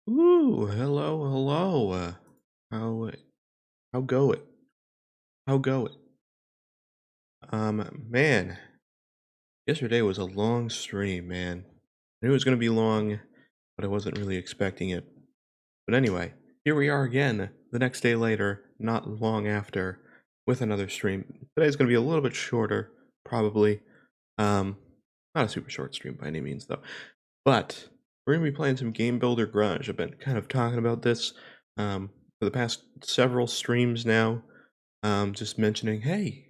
Ooh, hello, hello. How how go it? How go it? Man, yesterday was a long stream, man. I knew it was gonna be long, but I wasn't really expecting it. But anyway, here we are again, the next day later, not long after, with another stream. Today's gonna be a little bit shorter, probably. Um, Not a super short stream by any means, though. But we're gonna be playing some Game Builder Grunge. I've been kind of talking about this for the past several streams now. Just mentioning, hey,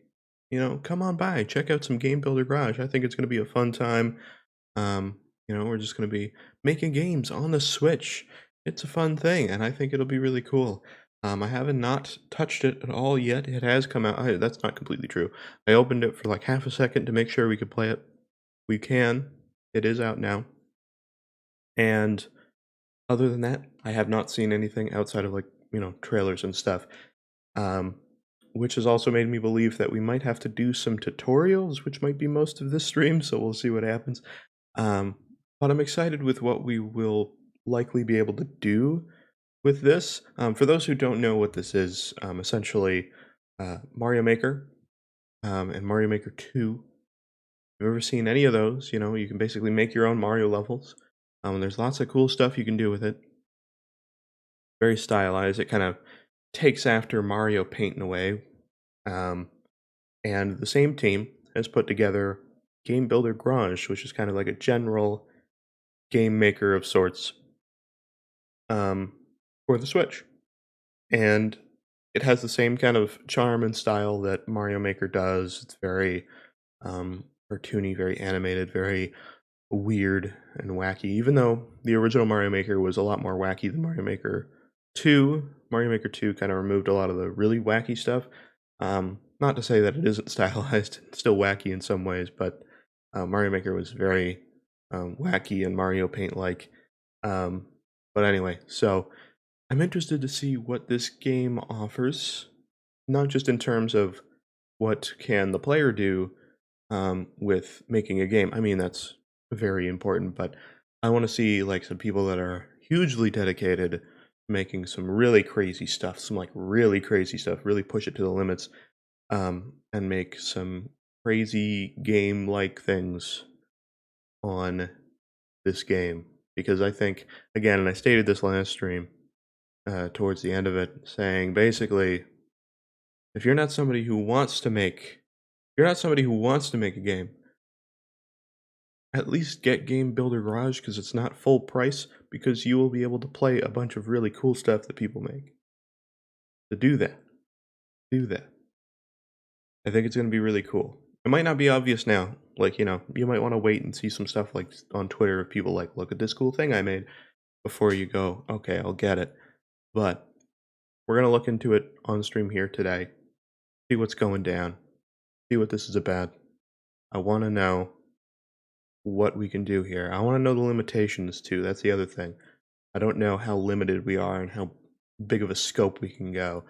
come on by, check out some Game Builder Garage. I think it's gonna be a fun time. We're just gonna be making games on the Switch. It's a fun thing, and I think it'll be really cool. I haven't not touched it at all yet. It has come out. That's not completely true. I opened it for like half a second to make sure we could play it. We can. It is out now. And other than that, I have not seen anything outside of trailers and stuff. Um, which has also made me believe that we might have to do some tutorials, which might be most of this stream, so we'll see what happens. Um, but I'm excited with what we will likely be able to do with this. For those who don't know what this is, essentially Mario Maker and Mario Maker 2. If you've ever seen any of those, you can basically make your own Mario levels. There's lots of cool stuff you can do with it. Very stylized. It kind of takes after Mario Paint in a way. And the same team has put together Game Builder Garage, which is kind of like a general game maker of sorts for the Switch. And it has the same kind of charm and style that Mario Maker does. It's very cartoony, very animated, very weird and wacky. Even though the original Mario Maker was a lot more wacky than Mario Maker 2, Mario Maker 2 kind of removed a lot of the really wacky stuff. Not to say that it isn't stylized, it's still wacky in some ways, but Mario Maker was very wacky and Mario Paint like. But anyway, so I'm interested to see what this game offers, not just in terms of what can the player do with making a game. I mean, that's very important, but I want to see like some people that are hugely dedicated to making some really crazy stuff, some like really crazy stuff, really push it to the limits, and make some crazy game like things on this game. Because I think, again, and I stated this last stream towards the end of it, saying basically, if you're not somebody who wants to make, if you're not somebody who wants to make a game, at least get Game Builder Garage because it's not full price, because you will be able to play a bunch of really cool stuff that people make. To do that. I think it's going to be really cool. It might not be obvious now. Like, you know, you might want to wait and see some stuff like on Twitter of people like, look at this cool thing I made before you go, okay, I'll get it. But we're going to look into it on stream here today. See what's going down. See what this is about. I want to know what we can do here. I want to know the limitations too. That's the other thing. I don't know how limited we are and how big of a scope we can go.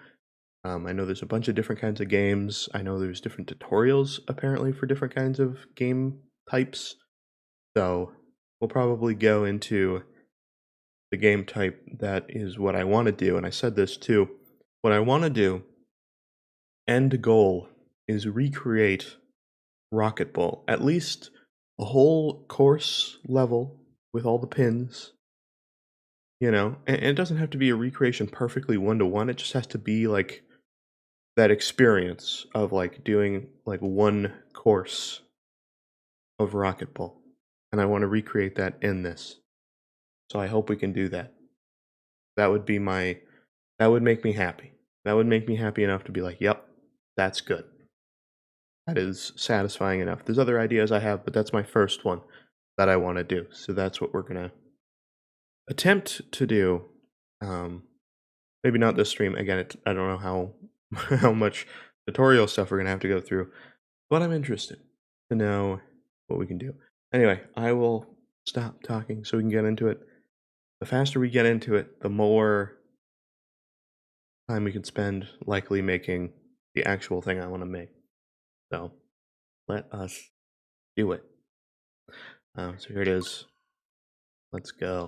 I know there's a bunch of different kinds of games. I know there's different tutorials apparently for different kinds of game types. So we'll probably go into the game type that is what I want to do. And I said this too. What I want to do, end goal, is recreate Rocket Bowl. At least a whole course level with all the pins. You know, and it doesn't have to be a recreation perfectly one-to-one. It just has to be like that experience of like doing like one course of Rocket Bowl. And I want to recreate that in this. So I hope we can do that. That would make me happy. That would make me happy enough to be like, yep, that's good. That is satisfying enough. There's other ideas I have, but that's my first one that I want to do. So that's what we're going to attempt to do. Maybe not this stream. Again, I don't know how much tutorial stuff we're going to have to go through, but I'm interested to know what we can do. Anyway, I will stop talking so we can get into it. The faster we get into it, the more time we can spend likely making the actual thing I want to make. So let us do it. So here it is. Let's go.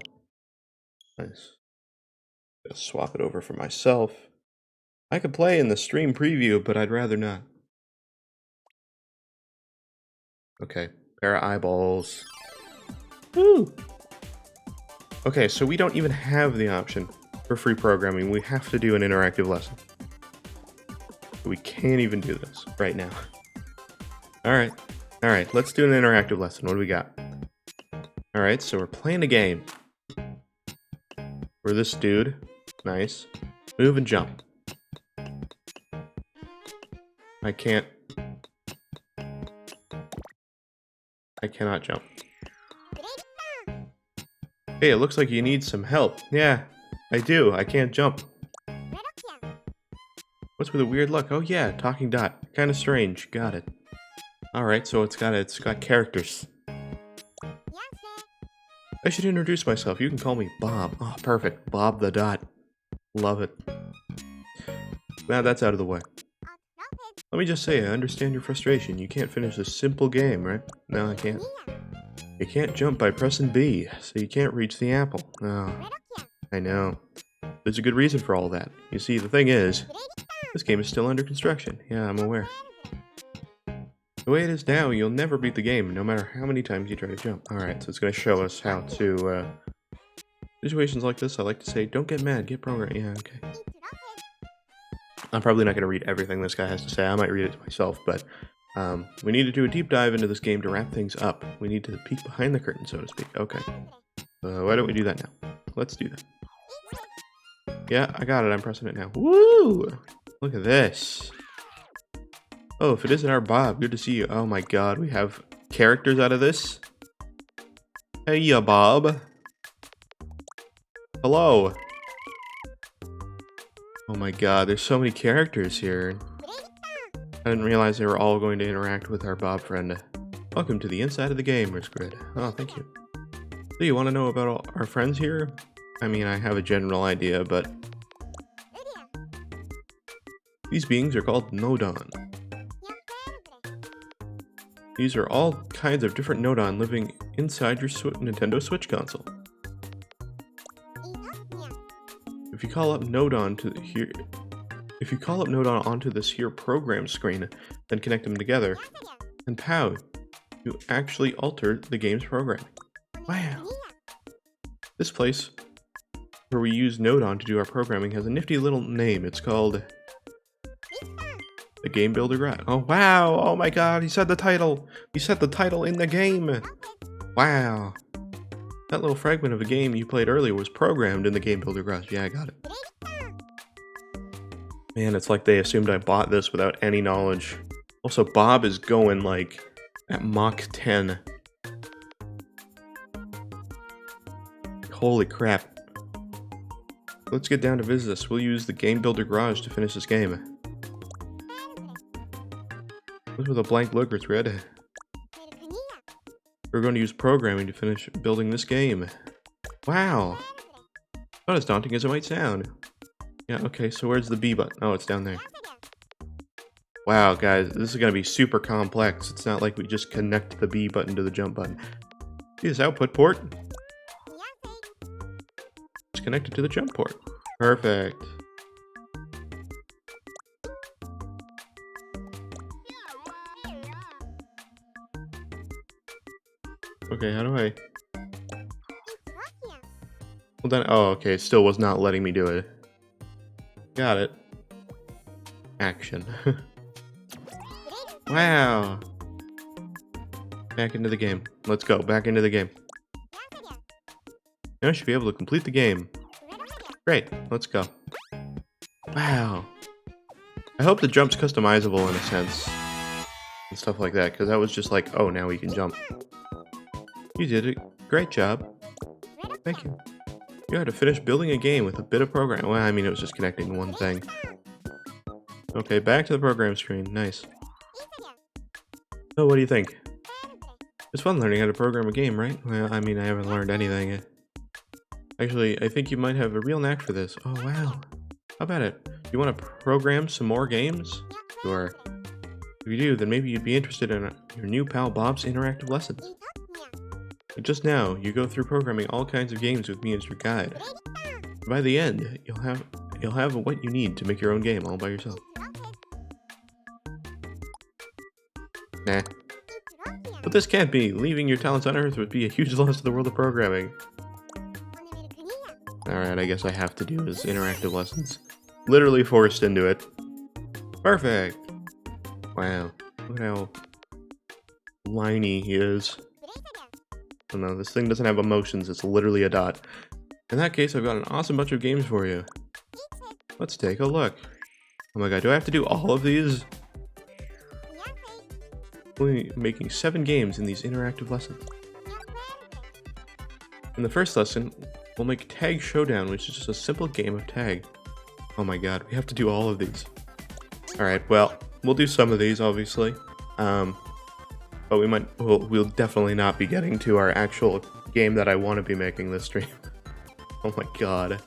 Nice. I'll swap it over for myself. I could play in the stream preview, but I'd rather not. Okay, pair of eyeballs. Woo! Okay, so we don't even have the option for free programming. We have to do an interactive lesson. We can't even do this right now. Alright, let's do an interactive lesson. What do we got? Alright, so we're playing a game. We're this dude. Nice. Move and jump. I cannot jump. Hey, it looks like you need some help. Yeah, I do. I can't jump. What's with the weird look? Oh yeah, talking dot. Kind of strange. Got it. Alright, so it's got characters. I should introduce myself. You can call me Bob. Oh, perfect. Bob the Dot. Love it. Now that's out of the way. Let me just say, I understand your frustration. You can't finish this simple game, right? No, I can't. You can't jump by pressing B, so you can't reach the apple. Oh, I know. There's a good reason for all that. You see, the thing is, this game is still under construction. Yeah, I'm aware. The way it is now, you'll never beat the game, no matter how many times you try to jump. Alright, so it's going to show us how to, situations like this, I like to say, don't get mad, get programmed. Yeah, okay. I'm probably not going to read everything this guy has to say. I might read it to myself, but we need to do a deep dive into this game to wrap things up. We need to peek behind the curtain, so to speak. Okay. Why don't we do that now? Let's do that. Yeah, I got it. I'm pressing it now. Woo! Look at this. Oh, if it isn't our Bob, good to see you. Oh my god, we have characters out of this? Hey, ya, Bob. Hello. Oh my god, there's so many characters here. I didn't realize they were all going to interact with our Bob friend. Welcome to the inside of the game, riskRED. Oh, thank you. So you want to know about all our friends here? I mean, I have a general idea, but... these beings are called Nodon. These are all kinds of different Nodon living inside your Nintendo Switch console. If you call up Nodon onto this here program screen, then connect them together, then pow, you actually altered the game's programming. Wow! This place, where we use Nodon to do our programming, has a nifty little name. It's called the Game Builder Garage. Oh wow! Oh my god, he said the title! He said the title in the game! Wow! That little fragment of a game you played earlier was programmed in the Game Builder Garage. Yeah, I got it. Man, it's like they assumed I bought this without any knowledge. Also, Bob is going, like, at Mach 10. Holy crap. Let's get down to business. We'll use the Game Builder Garage to finish this game. What's with a blank look, riskRED? We're going to use programming to finish building this game. Wow! Not as daunting as it might sound. Yeah, okay, so where's the B button? Oh, it's down there. Wow, guys, this is going to be super complex. It's not like we just connect the B button to the jump button. See this output port? It's connected to the jump port. Perfect. Okay, how do I... Well then, oh, okay, it still was not letting me do it. Got it. Action. Wow. Back into the game. Let's go, back into the game. Now I should be able to complete the game. Great, let's go. Wow. I hope the jump's customizable in a sense. And stuff like that, because that was just like, oh, now we can jump. You did it. Great job. Thank you. You had to finish building a game with a bit of program. Well, I mean, it was just connecting one thing. Okay, back to the program screen. Nice. So, what do you think? It's fun learning how to program a game, right? Well, I mean, I haven't learned anything. Actually, I think you might have a real knack for this. Oh, wow. How about it? You want to program some more games? Sure. If you do, then maybe you'd be interested in your new pal Bob's interactive lessons. But just now, you go through programming all kinds of games with me as your guide. By the end, you'll have what you need to make your own game all by yourself. Nah. But this can't be. Leaving your talents on Earth would be a huge loss to the world of programming. Alright, I guess I have to do his interactive lessons. Literally forced into it. Perfect! Wow. Look at how liney he is. Oh no, this thing doesn't have emotions, it's literally a dot. In that case, I've got an awesome bunch of games for you. Let's take a look. Oh my god, do I have to do all of these? We'll be making 7 games in these interactive lessons. In the first lesson, we'll make Tag Showdown, which is just a simple game of tag. Oh my god, we have to do all of these. Alright, well, we'll do some of these, obviously. But we'll definitely not be getting to our actual game that I want to be making this stream. Oh my god.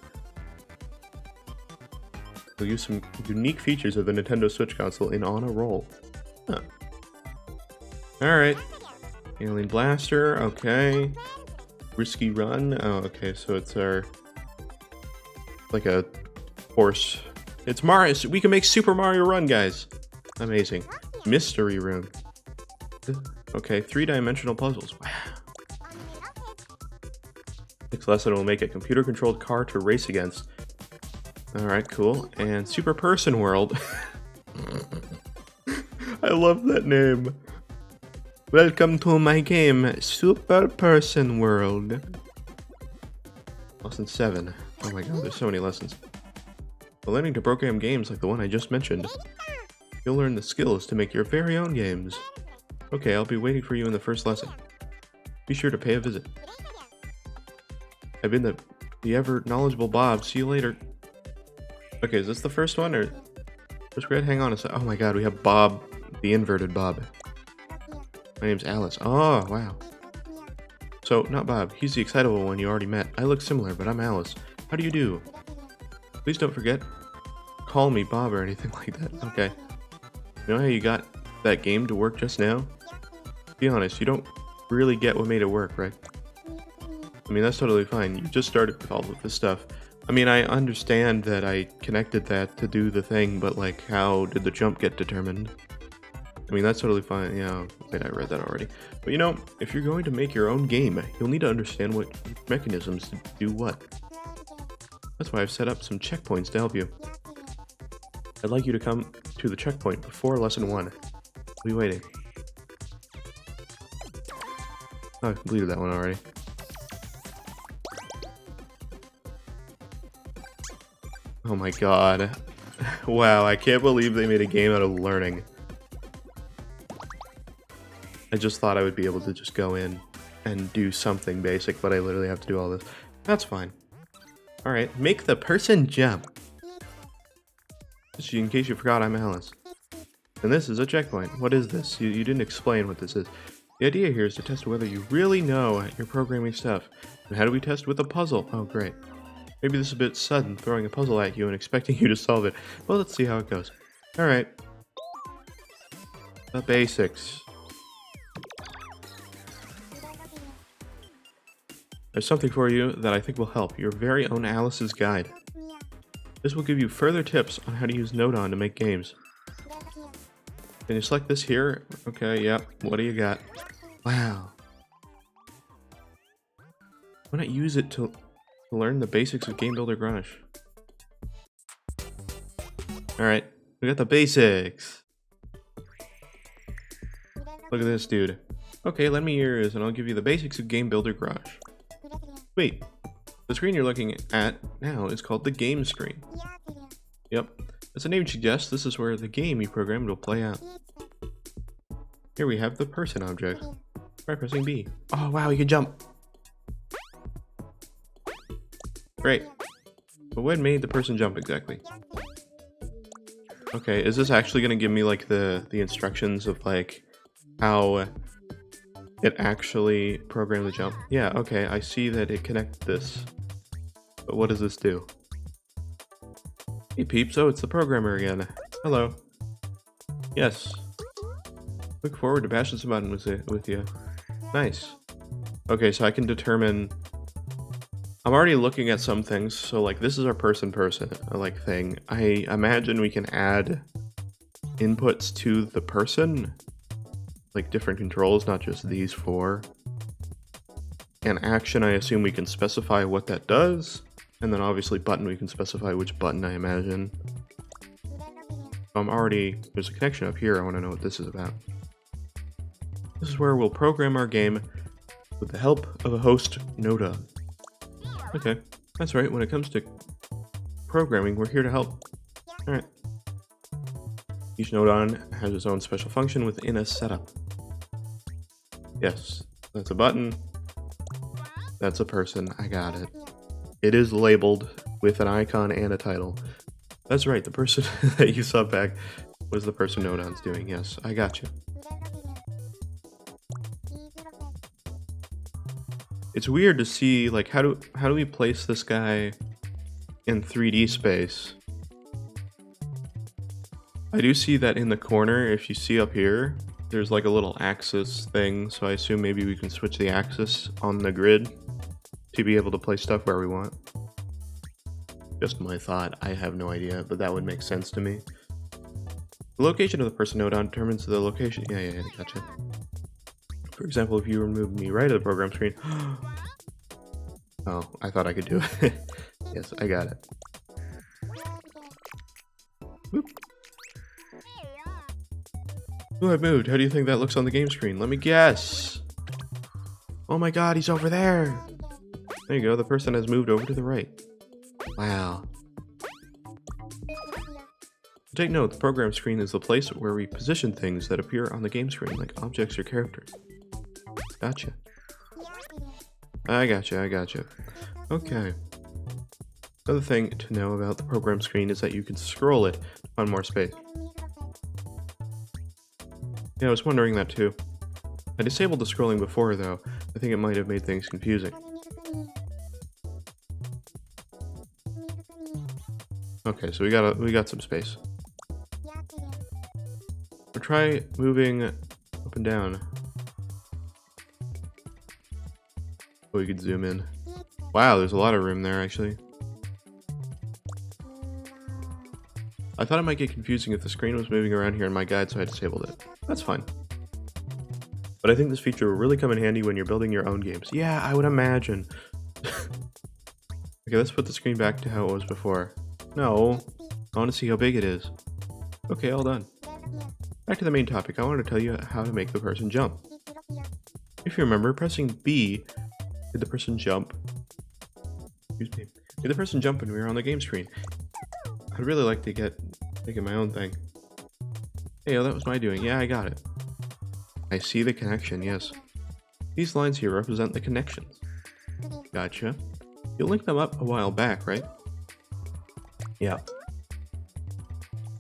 We'll use some unique features of the Nintendo Switch console in On a Roll. Huh. Alright. Alien Blaster, okay. Risky Run, oh, okay, so it's our... like a horse. It's Mario, we can make Super Mario Run, guys! Amazing. Mystery Room. Okay, 3-dimensional puzzles. Wow. Next lesson will make a computer-controlled car to race against. Alright, cool. And Super Person World. I love that name. Welcome to my game, Super Person World. Lesson 7. Oh my god, there's so many lessons. By learning to program games like the one I just mentioned, you'll learn the skills to make your very own games. Okay, I'll be waiting for you in the first lesson. Be sure to pay a visit. I've been the ever knowledgeable Bob. See you later. Okay, is this the first one or... riskRED? Hang on a sec. Oh my god, we have Bob, the inverted Bob. My name's Alice. Oh, wow. So, not Bob. He's the excitable one you already met. I look similar, but I'm Alice. How do you do? Please don't forget. Call me Bob or anything like that. Okay. You know how you got that game to work just now? Be honest, you don't really get what made it work, right? I mean, that's totally fine. You just started with all of this stuff. I mean, I understand that I connected that to do the thing, but like, how did the jump get determined? I mean, that's totally fine. Yeah, wait, I read that already. But you know, if you're going to make your own game, you'll need to understand what mechanisms to do what. That's why I've set up some checkpoints to help you. I'd like you to come to the checkpoint before lesson 1. I'll be waiting. Oh, I completed that one already. Oh my god. Wow, I can't believe they made a game out of learning. I just thought I would be able to just go in and do something basic, but I literally have to do all this. That's fine. Alright, make the person jump. Just in case you forgot, I'm Alice. And this is a checkpoint. What is this? You didn't explain what this is. The idea here is to test whether you really know your programming stuff. And how do we test? With a puzzle. Oh, great. Maybe this is a bit sudden, throwing a puzzle at you and expecting you to solve it. Well, let's see how it goes. Alright. The basics. There's something for you that I think will help. Your very own Alice's Guide. This will give you further tips on how to use Nodon to make games. Can you select this here? Okay, yep. What do you got? Wow. Why not use it to learn the basics of Game Builder Garage? Alright, we got the basics. Look at this dude. Okay, lend me yours and I'll give you the basics of Game Builder Garage. Wait, the screen you're looking at now is called the game screen. Yep, as the name suggests, this is where the game you programmed will play out. Here we have the person object. Try pressing B. Oh wow, you can jump! Great. But what made the person jump exactly? Okay, is this actually gonna give me like the instructions of like how it actually programmed the jump? Yeah, okay, I see that it connected this. But what does this do? Hey peeps, oh, it's the programmer again. Hello. Yes. Look forward to bashing some buttons with you. Nice. Okay, so I can determine... I'm already looking at some things, so like this is our person like thing. I imagine we can add inputs to the person, like different controls, not just these 4. And action, I assume we can specify what that does, and then obviously button, we can specify which button, I imagine. There's a connection up here. I want to know what this is about. This is where we'll program our game with the help of a host, Nodon. Okay, that's right. When it comes to programming, we're here to help. Alright. Each Nodon has its own special function within a setup. Yes, that's a button. That's a person. I got it. It is labeled with an icon and a title. That's right, the person that you saw back was the person Nodon's doing. Yes, I got you. It's weird to see, like, how do we place this guy in 3D space? I do see that in the corner, if you see up here, there's like a little axis thing, so I assume maybe we can switch the axis on the grid to be able to place stuff where we want. Just my thought, I have no idea, but that would make sense to me. The location of the person Nodon determines the location. Yeah, gotcha. For example, if you remove me right of the program screen... Oh, I thought I could do it. Yes, I got it. Whoop. Ooh, I moved. How do you think that looks on the game screen? Let me guess. Oh my god, he's over there. There you go, the person has moved over to the right. Wow. Take note, the program screen is the place where we position things that appear on the game screen, like objects or characters. Gotcha. I gotcha. Okay. Another thing to know about the program screen is that you can scroll it to find more space. Yeah, I was wondering that too. I disabled the scrolling before though. I think it might have made things confusing. Okay, so we got some space. We'll try moving up and down. Oh, we could zoom in. Wow, there's a lot of room there, actually. I thought it might get confusing if the screen was moving around here in my guide, so I disabled it. That's fine. But I think this feature will really come in handy when you're building your own games. Yeah, I would imagine. Okay, let's put the screen back to how it was before. No, I want to see how big it is. Okay, all done. Back to the main topic, I wanted to tell you how to make the person jump. If you remember, pressing B did the person jump. Excuse me. Did the person jump when we were on the game screen. I'd really like to get making my own thing. Hey, oh, that was my doing. Yeah, I got it. I see the connection, yes. These lines here represent the connections. Gotcha. You linked them up a while back, right? Yeah.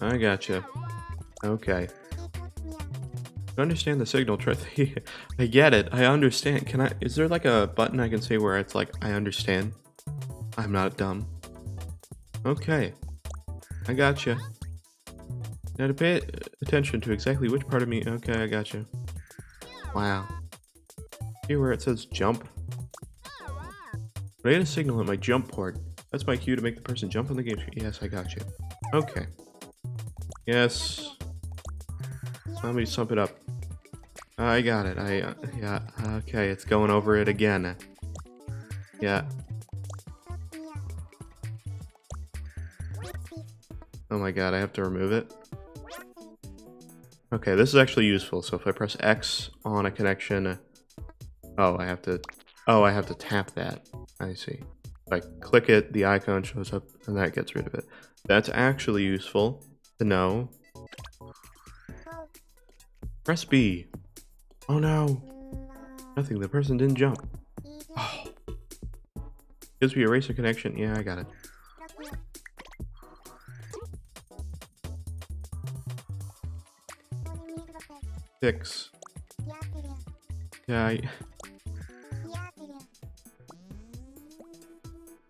I gotcha. Okay. I understand the signal thread. I get it. I understand. Is there like a button I can say where it's like, I understand? I'm not dumb. Okay. I gotcha. Now to pay attention to exactly which part of me. Okay, I gotcha. Wow. See where it says jump? But I get a signal at my jump port. That's my cue to make the person jump on the game screen. Yes, I got you. Okay. Yes. Let me sum it up. I got it. Yeah. Okay, it's going over it again. Yeah. Oh my god, I have to remove it. Okay, this is actually useful. So if I press X on a connection, I have to tap that. I see. If I click it, the icon shows up and that gets rid of it. That's actually useful to know. Press B. Oh no. Nothing, the person didn't jump. Oh. Gives me erase a connection. Yeah, I got it. Fix. Yeah,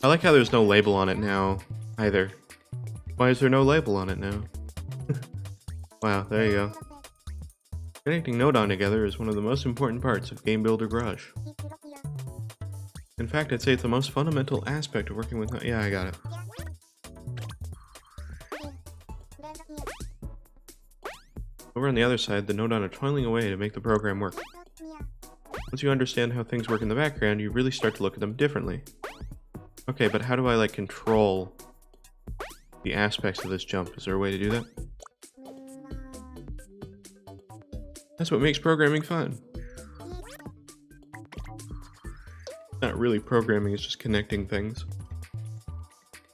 I like how there's no label on it now, either. Why is there no label on it now? Wow, there you go. Connecting Nodon together is one of the most important parts of Game Builder Garage. In fact, I'd say it's the most fundamental aspect of working with yeah, I got it. Over on the other side, the Nodon are toiling away to make the program work. Once you understand how things work in the background, you really start to look at them differently. Okay, but how do I, like, control the aspects of this jump? Is there a way to do that? That's what makes programming fun. Not really programming, it's just connecting things.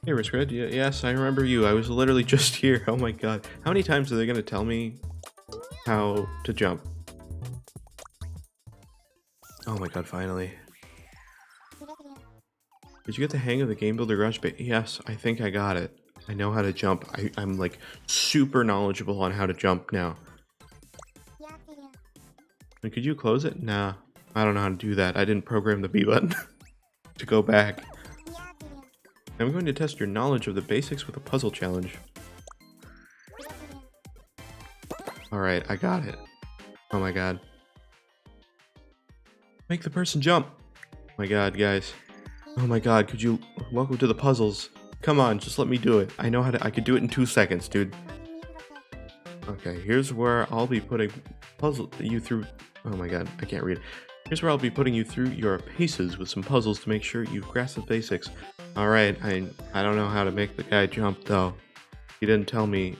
Hey, riskRED, yes, I remember you. I was literally just here. Oh my god. How many times are they going to tell me how to jump? Oh my god, finally. Did you get the hang of the Game Builder Garage? Yes, I think I got it. I know how to jump. I'm like super knowledgeable on how to jump now. And could you close it? Nah, I don't know how to do that. I didn't program the B button to go back. I'm going to test your knowledge of the basics with a puzzle challenge. Alright, I got it. Oh my god. Make the person jump! Oh my god, guys. Oh my god, could you... Welcome to the puzzles. Come on, just let me do it. I know how to... I could do it in 2 seconds, dude. Okay, here's where I'll be putting you through... Oh my god, I can't read. Here's where I'll be putting you through your paces with some puzzles to make sure you grasp the basics. Alright, I don't know how to make the guy jump, though. He didn't tell me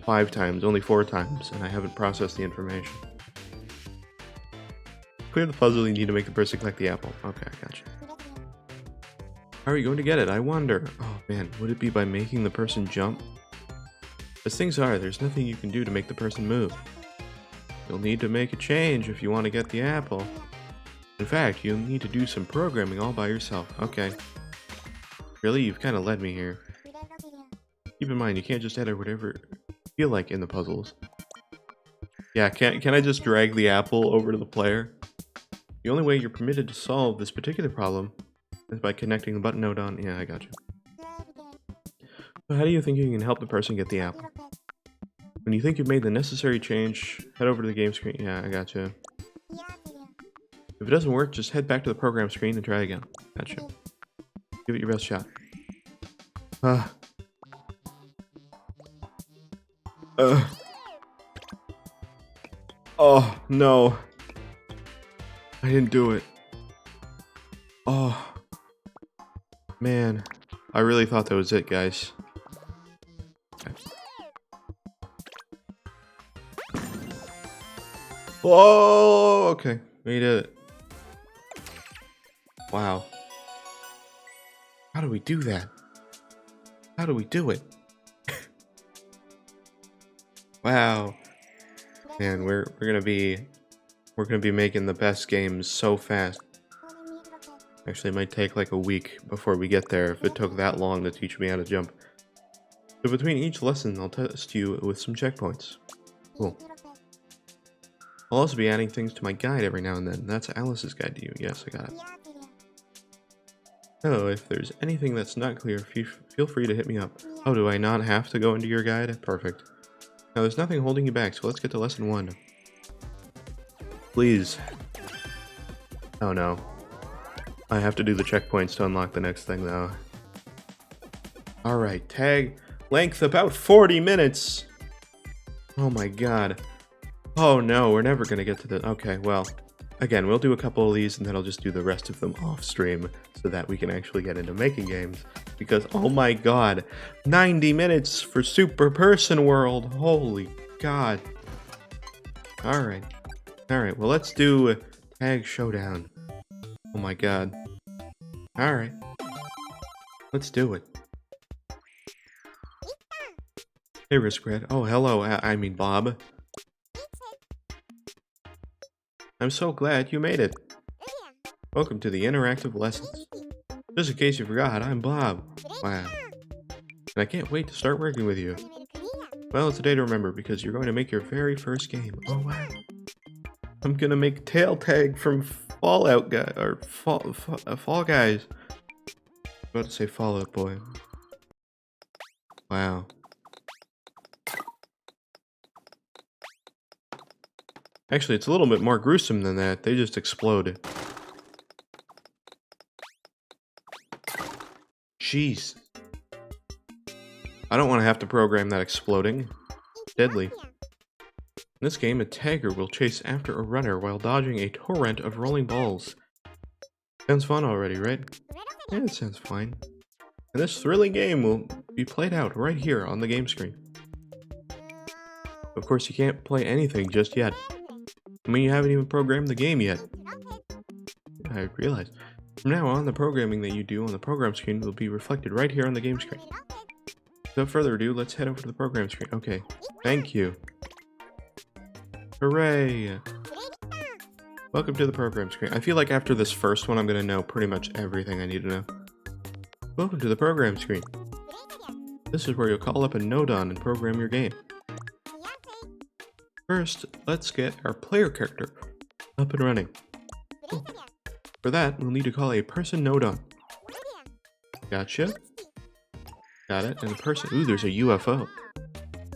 5 times, only 4 times, and I haven't processed the information. Clear the puzzle you need to make the person collect the apple. Okay, I gotcha. How are you going to get it? I wonder. Oh man, would it be by making the person jump? As things are, there's nothing you can do to make the person move. You'll need to make a change if you want to get the apple. In fact, you'll need to do some programming all by yourself. Okay. Really? You've kind of led me here. Keep in mind, you can't just enter whatever you feel like in the puzzles. Yeah, can I just drag the apple over to the player? The only way you're permitted to solve this particular problem is by connecting the button node on. Yeah, I got you. So how do you think you can help the person get the apple? When you think you've made the necessary change, head over to the game screen. Yeah, I got you. If it doesn't work, just head back to the program screen and try again. Gotcha. Give it your best shot. Oh, no. I didn't do it. Oh. Man. I really thought that was it, guys. Okay. Whoa! Okay. We did it. Wow. How do we do that? How do we do it? Wow. Man, we're gonna be making the best games so fast. Actually, it might take like a week before we get there if it took that long to teach me how to jump. So between each lesson, I'll test you with some checkpoints. Cool. I'll also be adding things to my guide every now and then. That's Alice's guide to you. Yes, I got it. So, if there's anything that's not clear, feel free to hit me up. Oh, do I not have to go into your guide? Perfect. Now, there's nothing holding you back, so let's get to lesson 1. Please. Oh no. I have to do the checkpoints to unlock the next thing, though. Alright, tag length about 40 minutes! Oh my god. Oh no, we're never gonna get to the... Okay, well, again, we'll do a couple of these and then I'll just do the rest of them off stream so that we can actually get into making games. Because, oh my god, 90 minutes for Super Person World! Holy god. Alright. Alright, well let's do Tag Showdown. Oh my god. Alright. Let's do it. Hey riskRED. Oh, hello, I mean Bob. I'm so glad you made it. Welcome to the interactive lessons. Just in case you forgot, I'm Bob. Wow. And I can't wait to start working with you. Well, it's a day to remember because you're going to make your very first game. Oh wow. I'm gonna make Tail Tag from Fallout Guy or Fall Guys. I'm about to say Fallout Boy. Wow. Actually, it's a little bit more gruesome than that. They just exploded. Jeez. I don't want to have to program that exploding. Deadly. In this game, a tagger will chase after a runner while dodging a torrent of rolling balls. Sounds fun already, right? Yeah, it sounds fine. And this thrilling game will be played out right here on the game screen. Of course, you can't play anything just yet. I mean, you haven't even programmed the game yet. I realize. From now on, the programming that you do on the program screen will be reflected right here on the game screen. Without further ado, let's head over to the program screen. Okay, thank you. Hooray! Welcome to the program screen. I feel like after this first one, I'm going to know pretty much everything I need to know. Welcome to the program screen. This is where you'll call up a nodon and program your game. First, let's get our player character up and running. Cool. For that, we'll need to call a person nodon. Gotcha. Got it. And a person... Ooh, there's a UFO.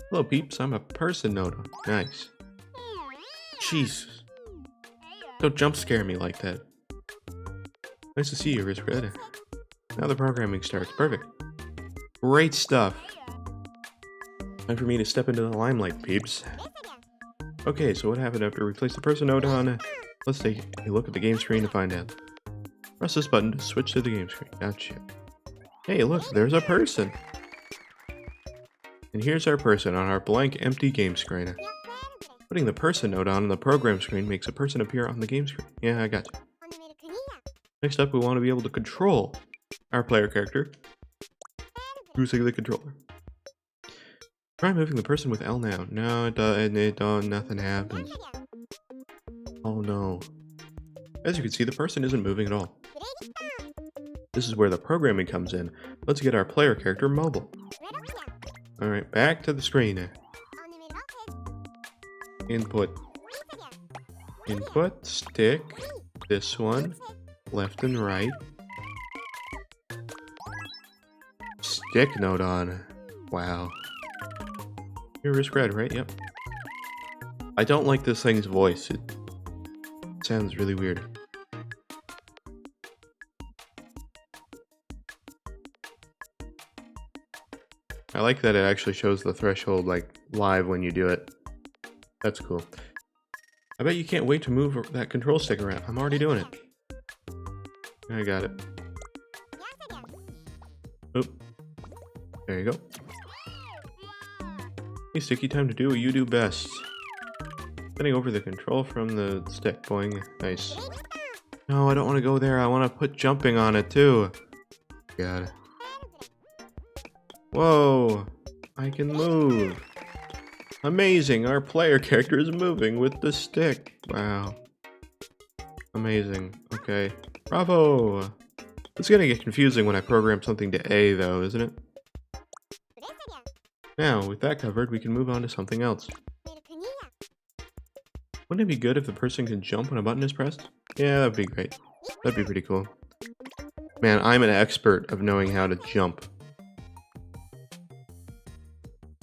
Hello, peeps. I'm a person nodon. Nice. Jesus. Don't jump scare me like that. Nice to see you, riskRED. Now the programming starts. Perfect. Great stuff. Time for me to step into the limelight, peeps. Okay, so what happened after we placed the person nodon? Let's take a look at the game screen to find out. Press this button to switch to the game screen. Gotcha. Hey, look, there's a person. And here's our person on our blank, empty game screen. Putting the person nodon on the program screen makes a person appear on the game screen. Yeah, I got you. Next up, we want to be able to control our player character using the controller. Try moving the person with L now. No, it don't, nothing happens. Oh no. As you can see, the person isn't moving at all. This is where the programming comes in. Let's get our player character mobile. Alright, back to the screen. Input. Input, stick, this one, left and right. Stick nodon. Wow. You're riskRED, right? Yep. I don't like this thing's voice. It sounds really weird. I like that it actually shows the threshold like live when you do it. That's cool. I bet you can't wait to move that control stick around. I'm already doing it. I got it. Oop. There you go. Hey, Sticky, time to do what you do best. Setting over the control from the stick. Boing. Nice. No, I don't want to go there. I want to put jumping on it too. Got it. Whoa. I can move. Amazing. Our player character is moving with the stick. Wow. Amazing. Okay. Bravo. It's gonna get confusing when I program something to A though, isn't it? Now, with that covered, we can move on to something else. Wouldn't it be good if the person can jump when a button is pressed? Yeah, that'd be great. That'd be pretty cool. Man, I'm an expert of knowing how to jump.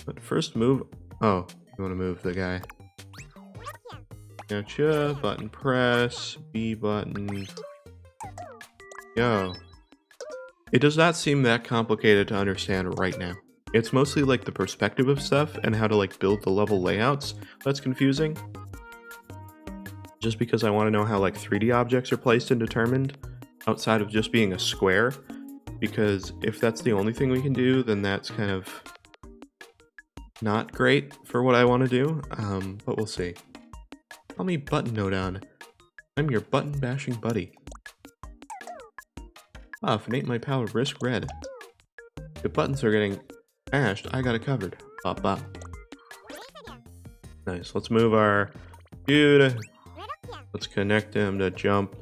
But first move... Oh, you want to move the guy. Gotcha. Button press. B button. Yo. It does not seem that complicated to understand right now. It's mostly like the perspective of stuff and how to like build the level layouts that's confusing. Just because I want to know how like 3D objects are placed and determined outside of just being a square. Because if that's the only thing we can do, then that's kind of not great for what I want to do. But we'll see. Call me Button Nodon. I'm your button bashing buddy. Ah, if it ain't my pal riskRED. If buttons are getting bashed, I got it covered. Bop bop. Nice. Let's move our dude. Let's connect him to jump.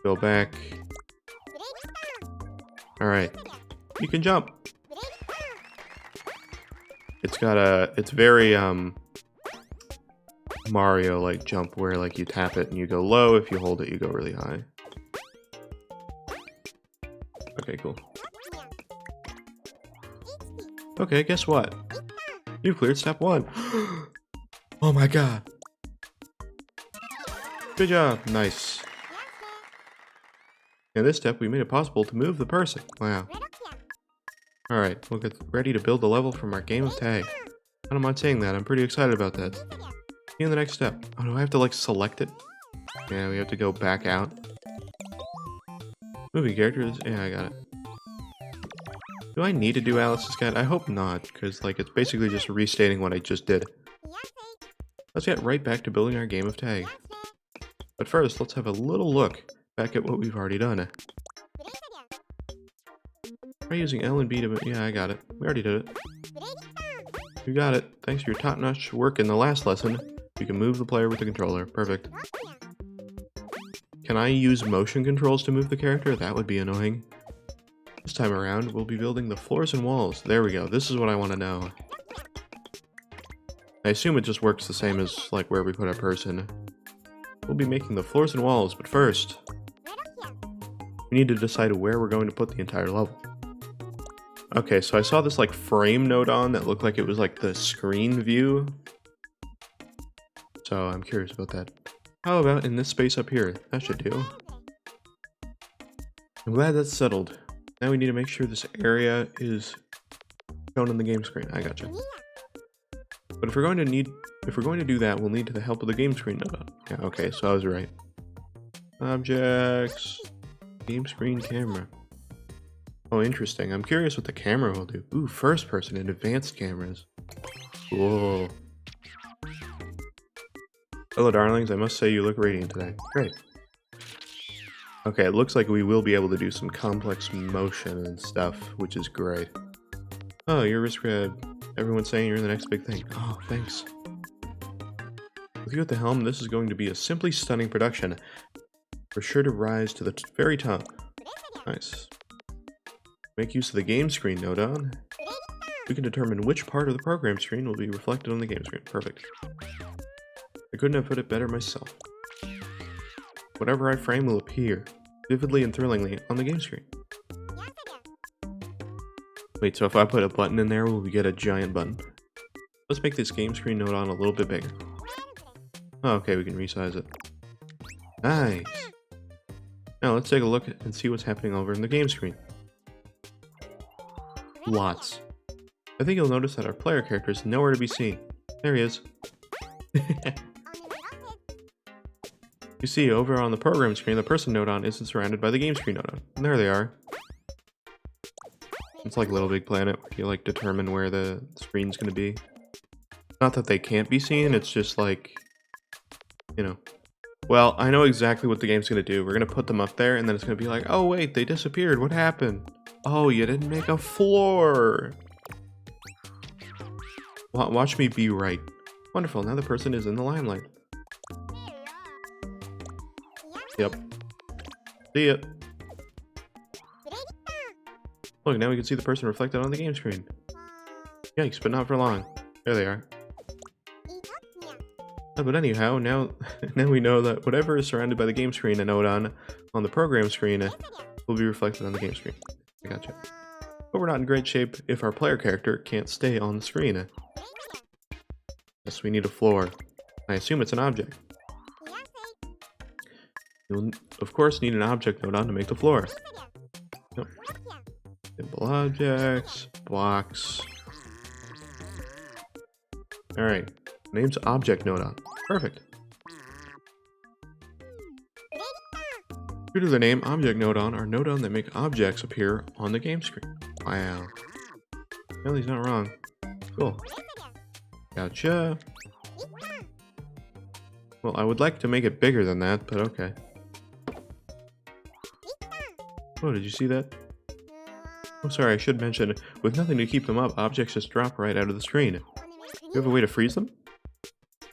Go back. Alright. You can jump. It's very Mario like jump where like you tap it and you go low. If you hold it, you go really high. Okay, cool. Okay, guess what? You cleared step 1. Oh my god. Good job. Nice. In this step, we made it possible to move the person. Wow. Alright, we'll get ready to build the level from our game of tag. I don't mind saying that. I'm pretty excited about that. See you in the next step. Oh, do I have to like select it? Yeah, we have to go back out. Moving characters? Yeah, I got it. Do I need to do Alice's Cat? I hope not, because like it's basically just restating what I just did. Let's get right back to building our game of tag. But first, let's have a little look back at what we've already done. Try using L and B to... Yeah, I got it. We already did it. You got it. Thanks for your top-notch work in the last lesson. You can move the player with the controller. Perfect. Can I use motion controls to move the character? That would be annoying. This time around, we'll be building the floors and walls. There we go. This is what I want to know. I assume it just works the same as like where we put our person. We'll be making the floors and walls, but first, we need to decide where we're going to put the entire level. Okay, so I saw this like frame node on that looked like it was like the screen view. So I'm curious about that. How about in this space up here? That should do. I'm glad that's settled. Now we need to make sure this area is shown on the game screen. I gotcha. But if we're going to do that, we'll need the help of the game screen node. Yeah, okay, so I was right. Objects, game screen camera. Oh, interesting. I'm curious what the camera will do. Ooh, first person and advanced cameras. Cool. Hello, darlings. I must say you look radiant today. Great. Okay, it looks like we will be able to do some complex motion and stuff, which is great. Oh, you're riskRED. Everyone's saying you're the next big thing. Oh, thanks. With you at the helm, this is going to be a simply stunning production. We're sure to rise to the very top. Nice. Make use of the game screen node on. We can determine which part of the program screen will be reflected on the game screen. Perfect. I couldn't have put it better myself. Whatever I frame will appear, vividly and thrillingly, on the game screen. Wait, so if I put a button in there, will we get a giant button? Let's make this game screen node on a little bit bigger. Oh, okay, we can resize it. Nice! Now let's take a look and see what's happening over in the game screen. Lots. I think you'll notice that our player character is nowhere to be seen. There he is. You see, over on the program screen, the person node-on isn't surrounded by the game screen node-on. And there they are. It's like Little Big Planet, where you like determine where the screen's gonna be. Not that they can't be seen, it's just like, you know. Well, I know exactly what the game's gonna do. We're gonna put them up there, and then it's gonna be like, oh wait, they disappeared, what happened? Oh, you didn't make a floor! Watch me be right. Wonderful, now the person is in the limelight. Yep. See ya. Look, now we can see the person reflected on the game screen. Yikes, but not for long. There they are. Oh, but anyhow, now we know that whatever is surrounded by the game screen and node on the program screen will be reflected on the game screen. I gotcha. But we're not in great shape if our player character can't stay on the screen. Yes, we need a floor. I assume it's an object. You'll, of course, need an object node to make the floor. Yep. Simple objects, blocks. Alright, name's object node. Perfect. Due to the name object node-on are node-on that make objects appear on the game screen. Wow. Well, he's not wrong. Cool. Gotcha. Well, I would like to make it bigger than that, but okay. Oh, did you see that? Oh, sorry, I should mention, with nothing to keep them up, objects just drop right out of the screen. Do you have a way to freeze them?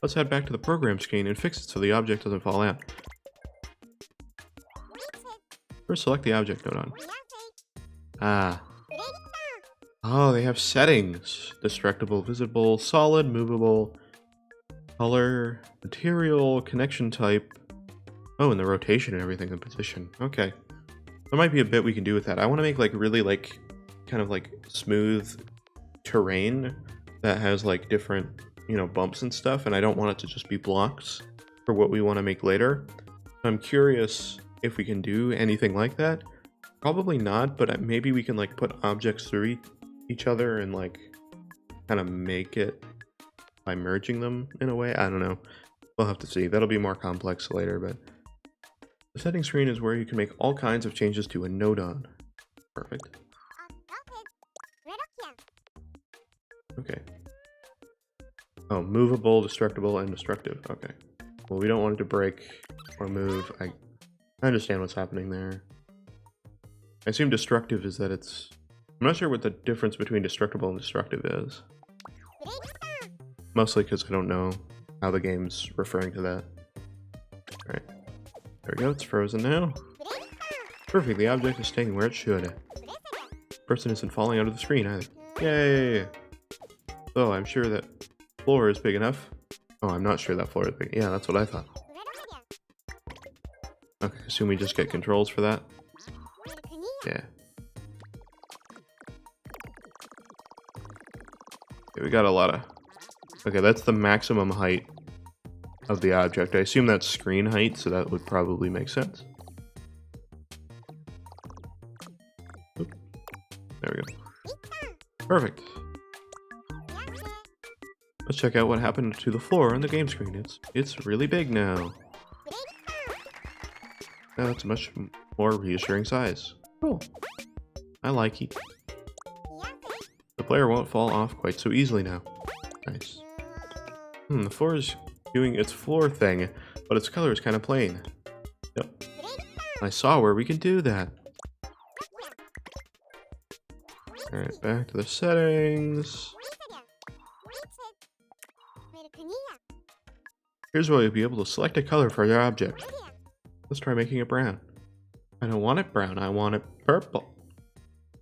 Let's head back to the program screen and fix it so the object doesn't fall out. First, select the object node-on. Ah. Oh, they have settings. Destructible, visible, solid, movable, color, material, connection type. Oh, and the rotation and everything, the position. Okay. There might be a bit we can do with that. I want to make like really like kind of like smooth terrain that has like different, you know, bumps and stuff, and I don't want it to just be blocks for what we want to make later. I'm curious if we can do anything like that. Probably not, but maybe we can like put objects through each other and like kind of make it by merging them in a way. I don't know. We'll have to see. That'll be more complex later, but the settings screen is where you can make all kinds of changes to a node-on. Perfect. Okay. Oh, movable, destructible, and destructive. Okay. Well, we don't want it to break or move. I understand what's happening there. I assume destructive is that it's... I'm not sure what the difference between destructible and destructive is. Mostly because I don't know how the game's referring to that. Alright. There we go, it's frozen now. Perfect, the object is staying where it should. The person isn't falling out of the screen either. Yay! So, I'm sure that floor is big enough. Oh, I'm not sure that floor is big. Yeah, that's what I thought. Okay, assume we just get controls for that. Yeah. Okay, we got a lot of... Okay, that's the maximum height of the object. I assume that's screen height, so that would probably make sense. Oop. There we go. Perfect. Let's check out what happened to the floor on the game screen. It's really big now. Now it's a much more reassuring size. Cool. I like it. The player won't fall off quite so easily now. Nice. The floor is doing its floor thing, but its color is kind of plain. Yep. I saw where we can do that. Alright, back to the settings. Here's where you'll be able to select a color for your object. Let's try making it brown. I don't want it brown, I want it purple.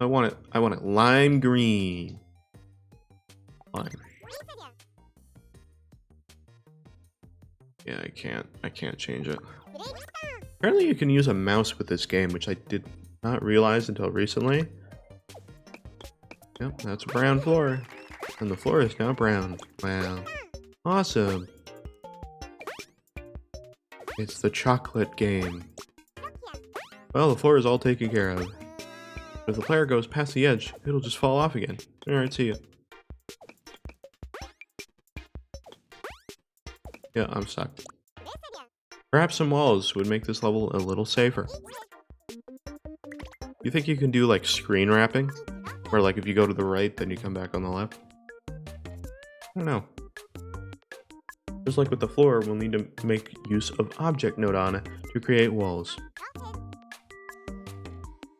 I want it lime green. Lime. Yeah, I can't change it. Apparently you can use a mouse with this game, which I did not realize until recently. Yep, that's a brown floor. And the floor is now brown. Wow. Awesome. It's the chocolate game. Well, the floor is all taken care of. If the player goes past the edge, it'll just fall off again. Alright, see ya. Yeah, I'm stuck. Perhaps some walls would make this level a little safer. You think you can do like screen wrapping? Where like if you go to the right, then you come back on the left? I don't know. Just like with the floor, we'll need to make use of object node on to create walls.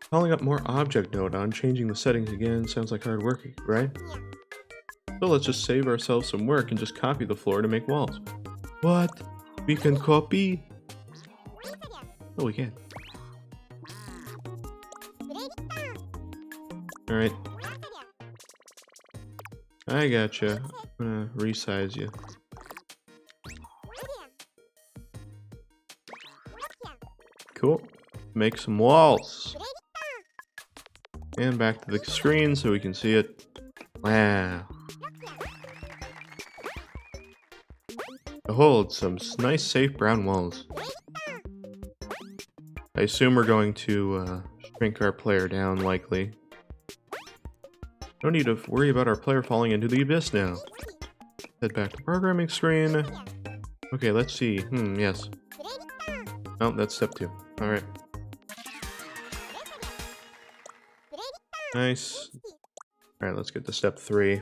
Calling up more object node on, changing the settings again, sounds like hard work, right? So let's just save ourselves some work and just copy the floor to make walls. What? We can copy? Oh, we can. Alright. I gotcha. I'm gonna resize you. Cool. Make some walls. And back to the screen so we can see it. Wow. Behold, some nice safe brown walls. I assume we're going to shrink our player down, likely. No need to worry about our player falling into the abyss now. Head back to programming screen. Okay, let's see. Yes. Oh, that's step 2. Alright. Nice. Alright, let's get to step 3.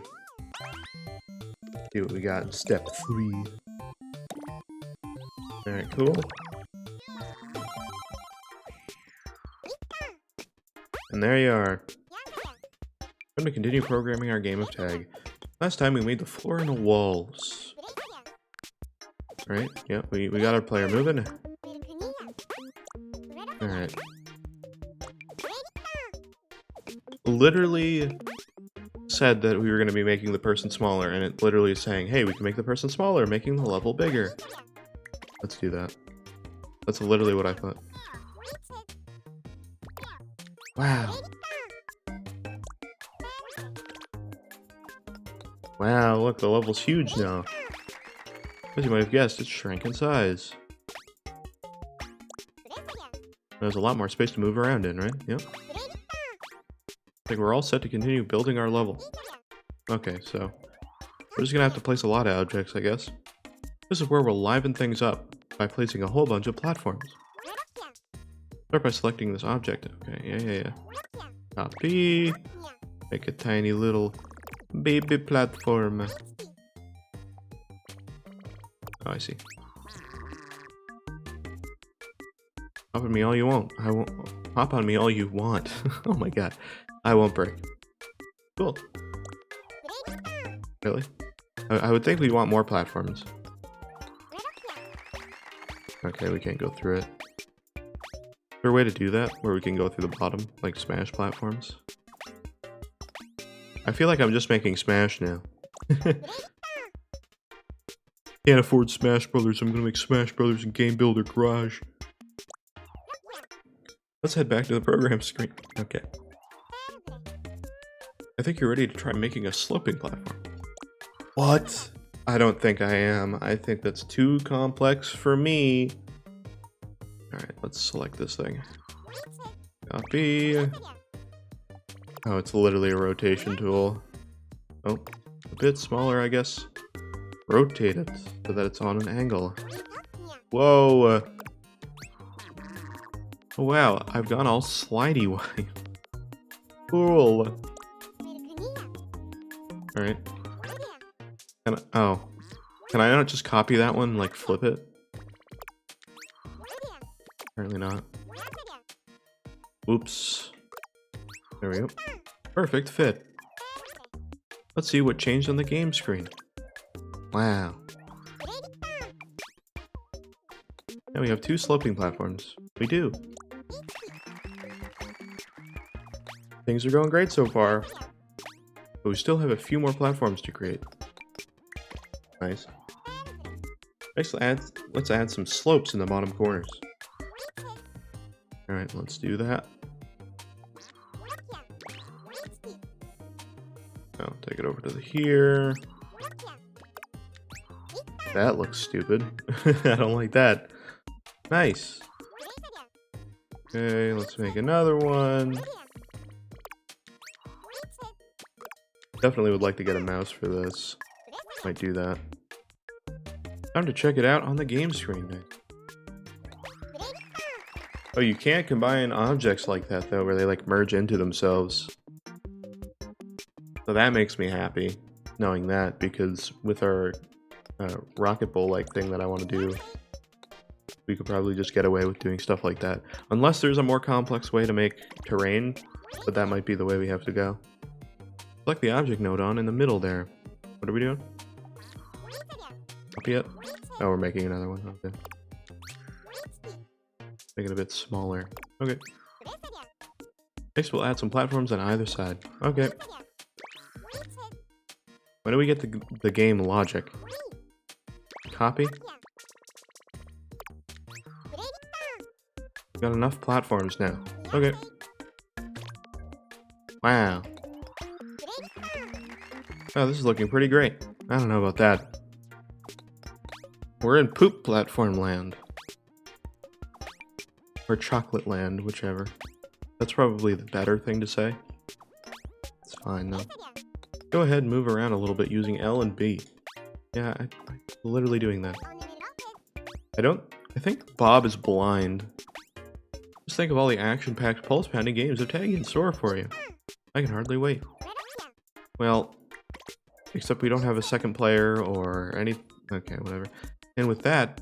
See what we got in step 3. Alright, cool. And there you are. Time to continue programming our game of tag. Last time we made the floor and the walls. Alright, yeah, we got our player moving. Alright. Literally said that we were going to be making the person smaller, and it literally is saying, hey, we can make the person smaller, making the level bigger. Let's do that. That's literally what I thought. Wow. Wow, look, the level's huge now. As you might have guessed, it's shrank in size. There's a lot more space to move around in, right? Yep. I think we're all set to continue building our level. Okay, so we're just gonna have to place a lot of objects, I guess. This is where we'll liven things up by placing a whole bunch of platforms. Start by selecting this object. Okay, yeah. Copy. Make a tiny little baby platform. Oh, I see. Hop on me all you want. I won't. Hop on me all you want. Oh my god. I won't break. Cool. Really? I would think we want more platforms. Okay, we can't go through it. Is there a way to do that? Where we can go through the bottom? Like Smash platforms? I feel like I'm just making Smash now. Can't afford Smash Brothers. I'm gonna make Smash Brothers in Game Builder Garage. Let's head back to the program screen. Okay. I think you're ready to try making a sloping platform. What? I don't think I am. I think that's too complex for me. Alright, let's select this thing. Copy. Oh, it's literally a rotation tool. Oh, a bit smaller, I guess. Rotate it so that it's on an angle. Whoa! Oh, wow, I've gone all slidey-wide. Cool. Alright. Can I not just copy that one, like flip it? Apparently not. Oops. There we go. Perfect fit. Let's see what changed on the game screen. Wow. Now we have 2 sloping platforms. We do. Things are going great so far. But we still have a few more platforms to create. Nice. Let's add some slopes in the bottom corners. Alright, let's do that. I'll take it over to here. That looks stupid. I don't like that. Nice. Okay, let's make another one. Definitely would like to get a mouse for this. Might do that. Time to check it out on the game screen then. Oh, you can't combine objects like that though, where they like merge into themselves. So that makes me happy, knowing that, because with our rocket bowl like thing that I want to do, we could probably just get away with doing stuff like that. Unless there's a more complex way to make terrain, but that might be the way we have to go. Select the object node on in the middle there. What are we doing? Copy it? Oh, we're making another one. Okay. Make it a bit smaller. Okay. Next, we'll add some platforms on either side. Okay. When do we get the game logic? Copy? Got enough platforms now. Okay. Wow. Oh, this is looking pretty great. I don't know about that. We're in poop platform land. Or chocolate land, whichever. That's probably the better thing to say. It's fine though. Go ahead and move around a little bit using L and B. Yeah, I'm literally doing that. I think Bob is blind. Just think of all the action-packed, pulse-pounding games of tag in store for you. I can hardly wait. Well, except we don't have a second player or any... Okay, whatever. And with that,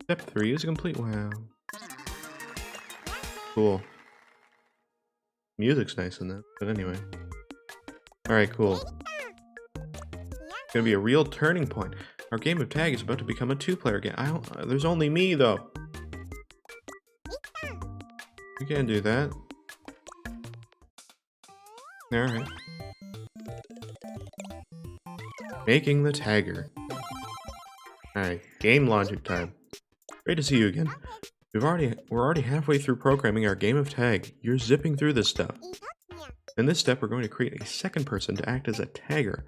step 3 is complete. Wow. Cool. Music's nice in that, but anyway. Alright, cool. It's gonna be a real turning point. Our game of tag is about to become a 2-player game. There's only me, though. You can't do that. Alright. Making the tagger. Alright, game logic time. Great to see you again. We're already halfway through programming our game of tag. You're zipping through this stuff. In this step, we're going to create a second person to act as a tagger.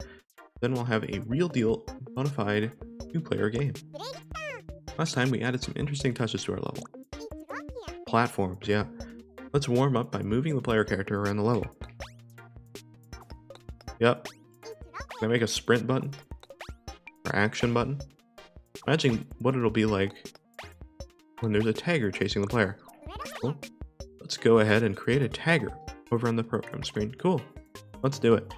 Then we'll have a real deal, bona fide 2-player game. Last time we added some interesting touches to our level. Platforms, yeah. Let's warm up by moving the player character around the level. Yep. Can I make a sprint button? Or action button? Imagine what it'll be like when there's a tagger chasing the player. Cool. Let's go ahead and create a tagger over on the program screen. Cool. Let's do it.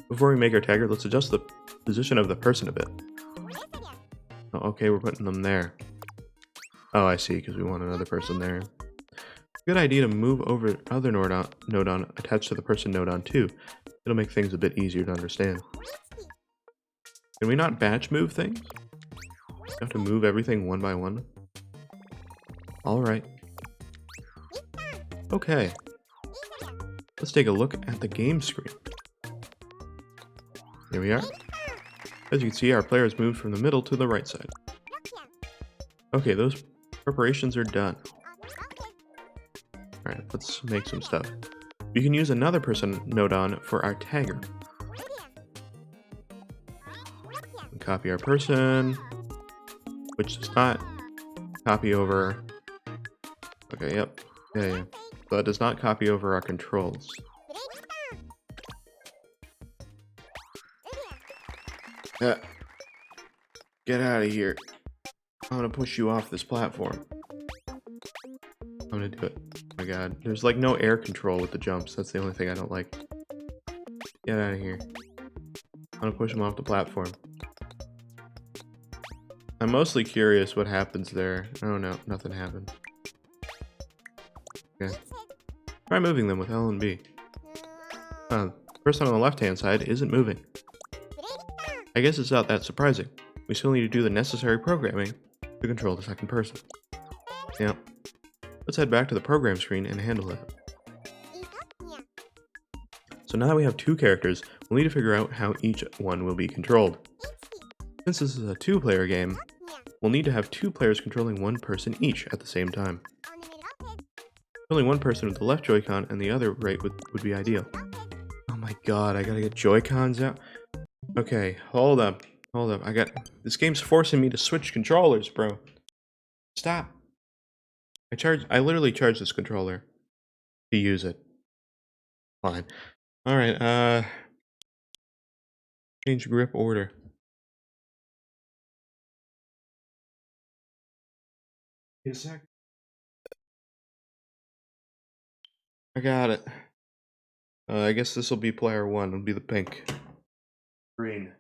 Before we make our tagger, let's adjust the position of the person a bit. Oh, okay, we're putting them there. Oh, I see, because we want another person there. Good idea to move over other node on attached to the person node on too. It'll make things a bit easier to understand. Can we not batch move things? You have to move everything one by one? Alright. Okay. Let's take a look at the game screen. Here we are. As you can see, our players moved from the middle to the right side. Okay, those preparations are done. Alright, let's make some stuff. We can use another person node on for our tagger. Copy our person, which does not copy over... Okay, yep. Yeah. So that does not copy over our controls. Get out of here. I'm gonna push you off this platform. I'm gonna do it. Oh my god. There's like no air control with the jumps. That's the only thing I don't like. Get out of here. I'm gonna push him off the platform. I'm mostly curious what happens there. Oh no, nothing happened. Okay. Try moving them with L and B. The person on the left-hand side isn't moving. I guess it's not that surprising. We still need to do the necessary programming to control the second person. Yeah. Let's head back to the program screen and handle that. So now that we have 2 characters, we'll need to figure out how each one will be controlled. Since this is a 2-player game, we'll need to have 2 players controlling 1 person each at the same time. Controlling 1 person with the left Joy-Con and the other right would be ideal. Oh my god, I gotta get Joy-Cons out. Okay, hold up. This game's forcing me to switch controllers, bro. Stop. I literally charged this controller to use it. Fine. Alright, change grip order. Wait a sec. I got it. I guess this will be player one. It'll be the pink. Green.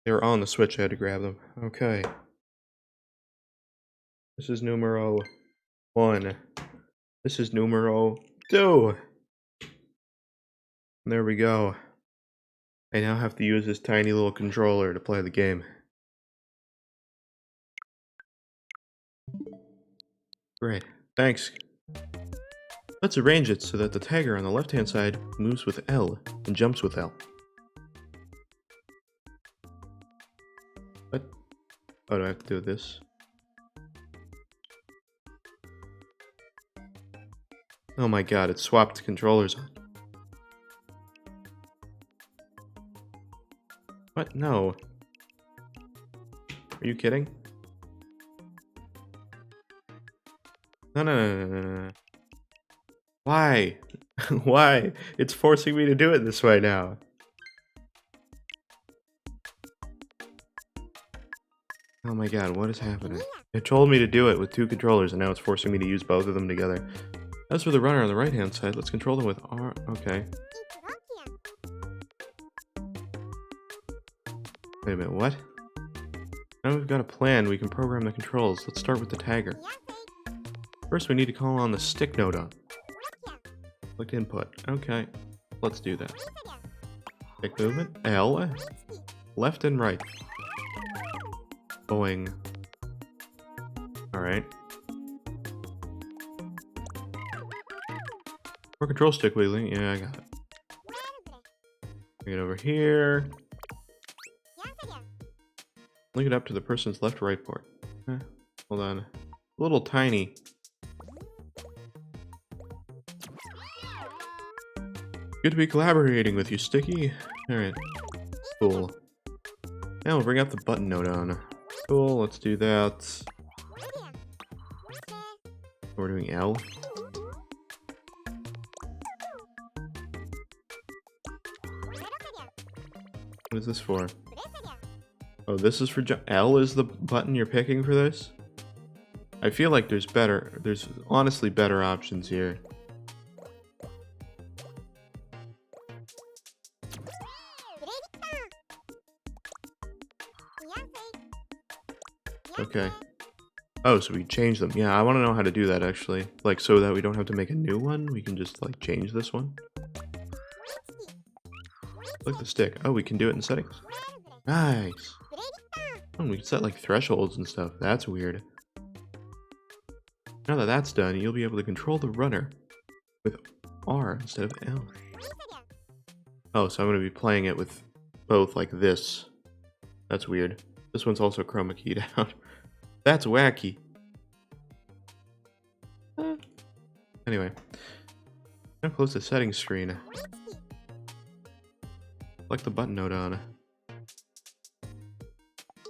They were on the switch, I had to grab them. Okay. This is numero 1. This is numero 2. There we go. I now have to use this tiny little controller to play the game. Great. Thanks. Let's arrange it so that the tagger on the left-hand side moves with L and jumps with L. What? Oh, do I have to do this? Oh my god, it swapped controllers on. What? No. Are you kidding? No. Why? Why? It's forcing me to do it this way now. Oh my god, what is happening? It told me to do it with 2 controllers, and now it's forcing me to use both of them together. As for the runner on the right-hand side, let's control them with R. Okay. Wait a minute, what? Now we've got a plan, we can program the controls. Let's start with the tagger. First, we need to call on the stick node on. Select input. Okay, let's do that. Stick movement, L, left and right. Boing. Alright. For control stick wiggling, yeah, I got it. Bring it over here. Link it up to the person's left-right port. Hold on. A little tiny. Good to be collaborating with you, Sticky. Alright. Cool. Now we'll bring up the button node on. Cool, let's do that. We're doing L. What is this for? Oh, this is for L is the button you're picking for this? I feel like there's honestly better options here. Okay. Oh, so we change them. Yeah, I want to know how to do that, actually. Like, so that we don't have to make a new one. We can just, like, change this one. Click the stick. Oh, we can do it in settings. Nice. Oh, we can set, like, thresholds and stuff. That's weird. Now that that's done, you'll be able to control the runner with R instead of L. Oh, so I'm going to be playing it with both, like, this. That's weird. This one's also chroma keyed out. That's wacky. Anyway. Now close the settings screen. Select the button node on.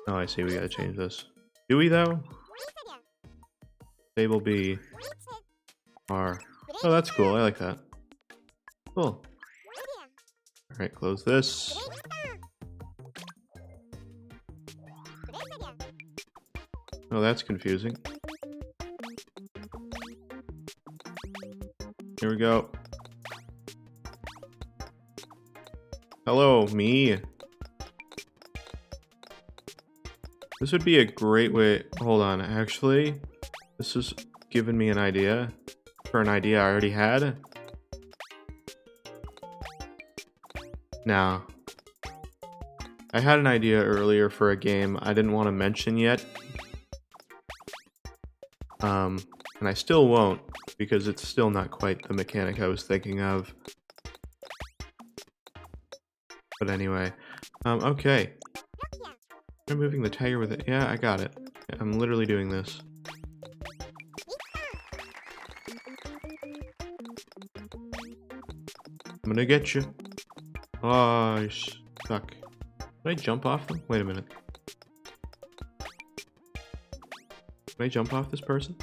Oh, I see. We gotta change this. Do we, though? Stable B. R. Oh, that's cool. I like that. Cool. Alright, close this. Oh, that's confusing. Here we go. Hello, me. This would be a great way... Hold on, actually, this has given me an idea for an idea I already had. Now, I had an idea earlier for a game I didn't want to mention yet. And I still won't, because it's still not quite the mechanic I was thinking of. But anyway, okay. I'm moving the tagger with it. Yeah, I got it. I'm literally doing this. I'm gonna get you. Oh, I stuck. Did I jump off them? Wait a minute. Can I jump off this person?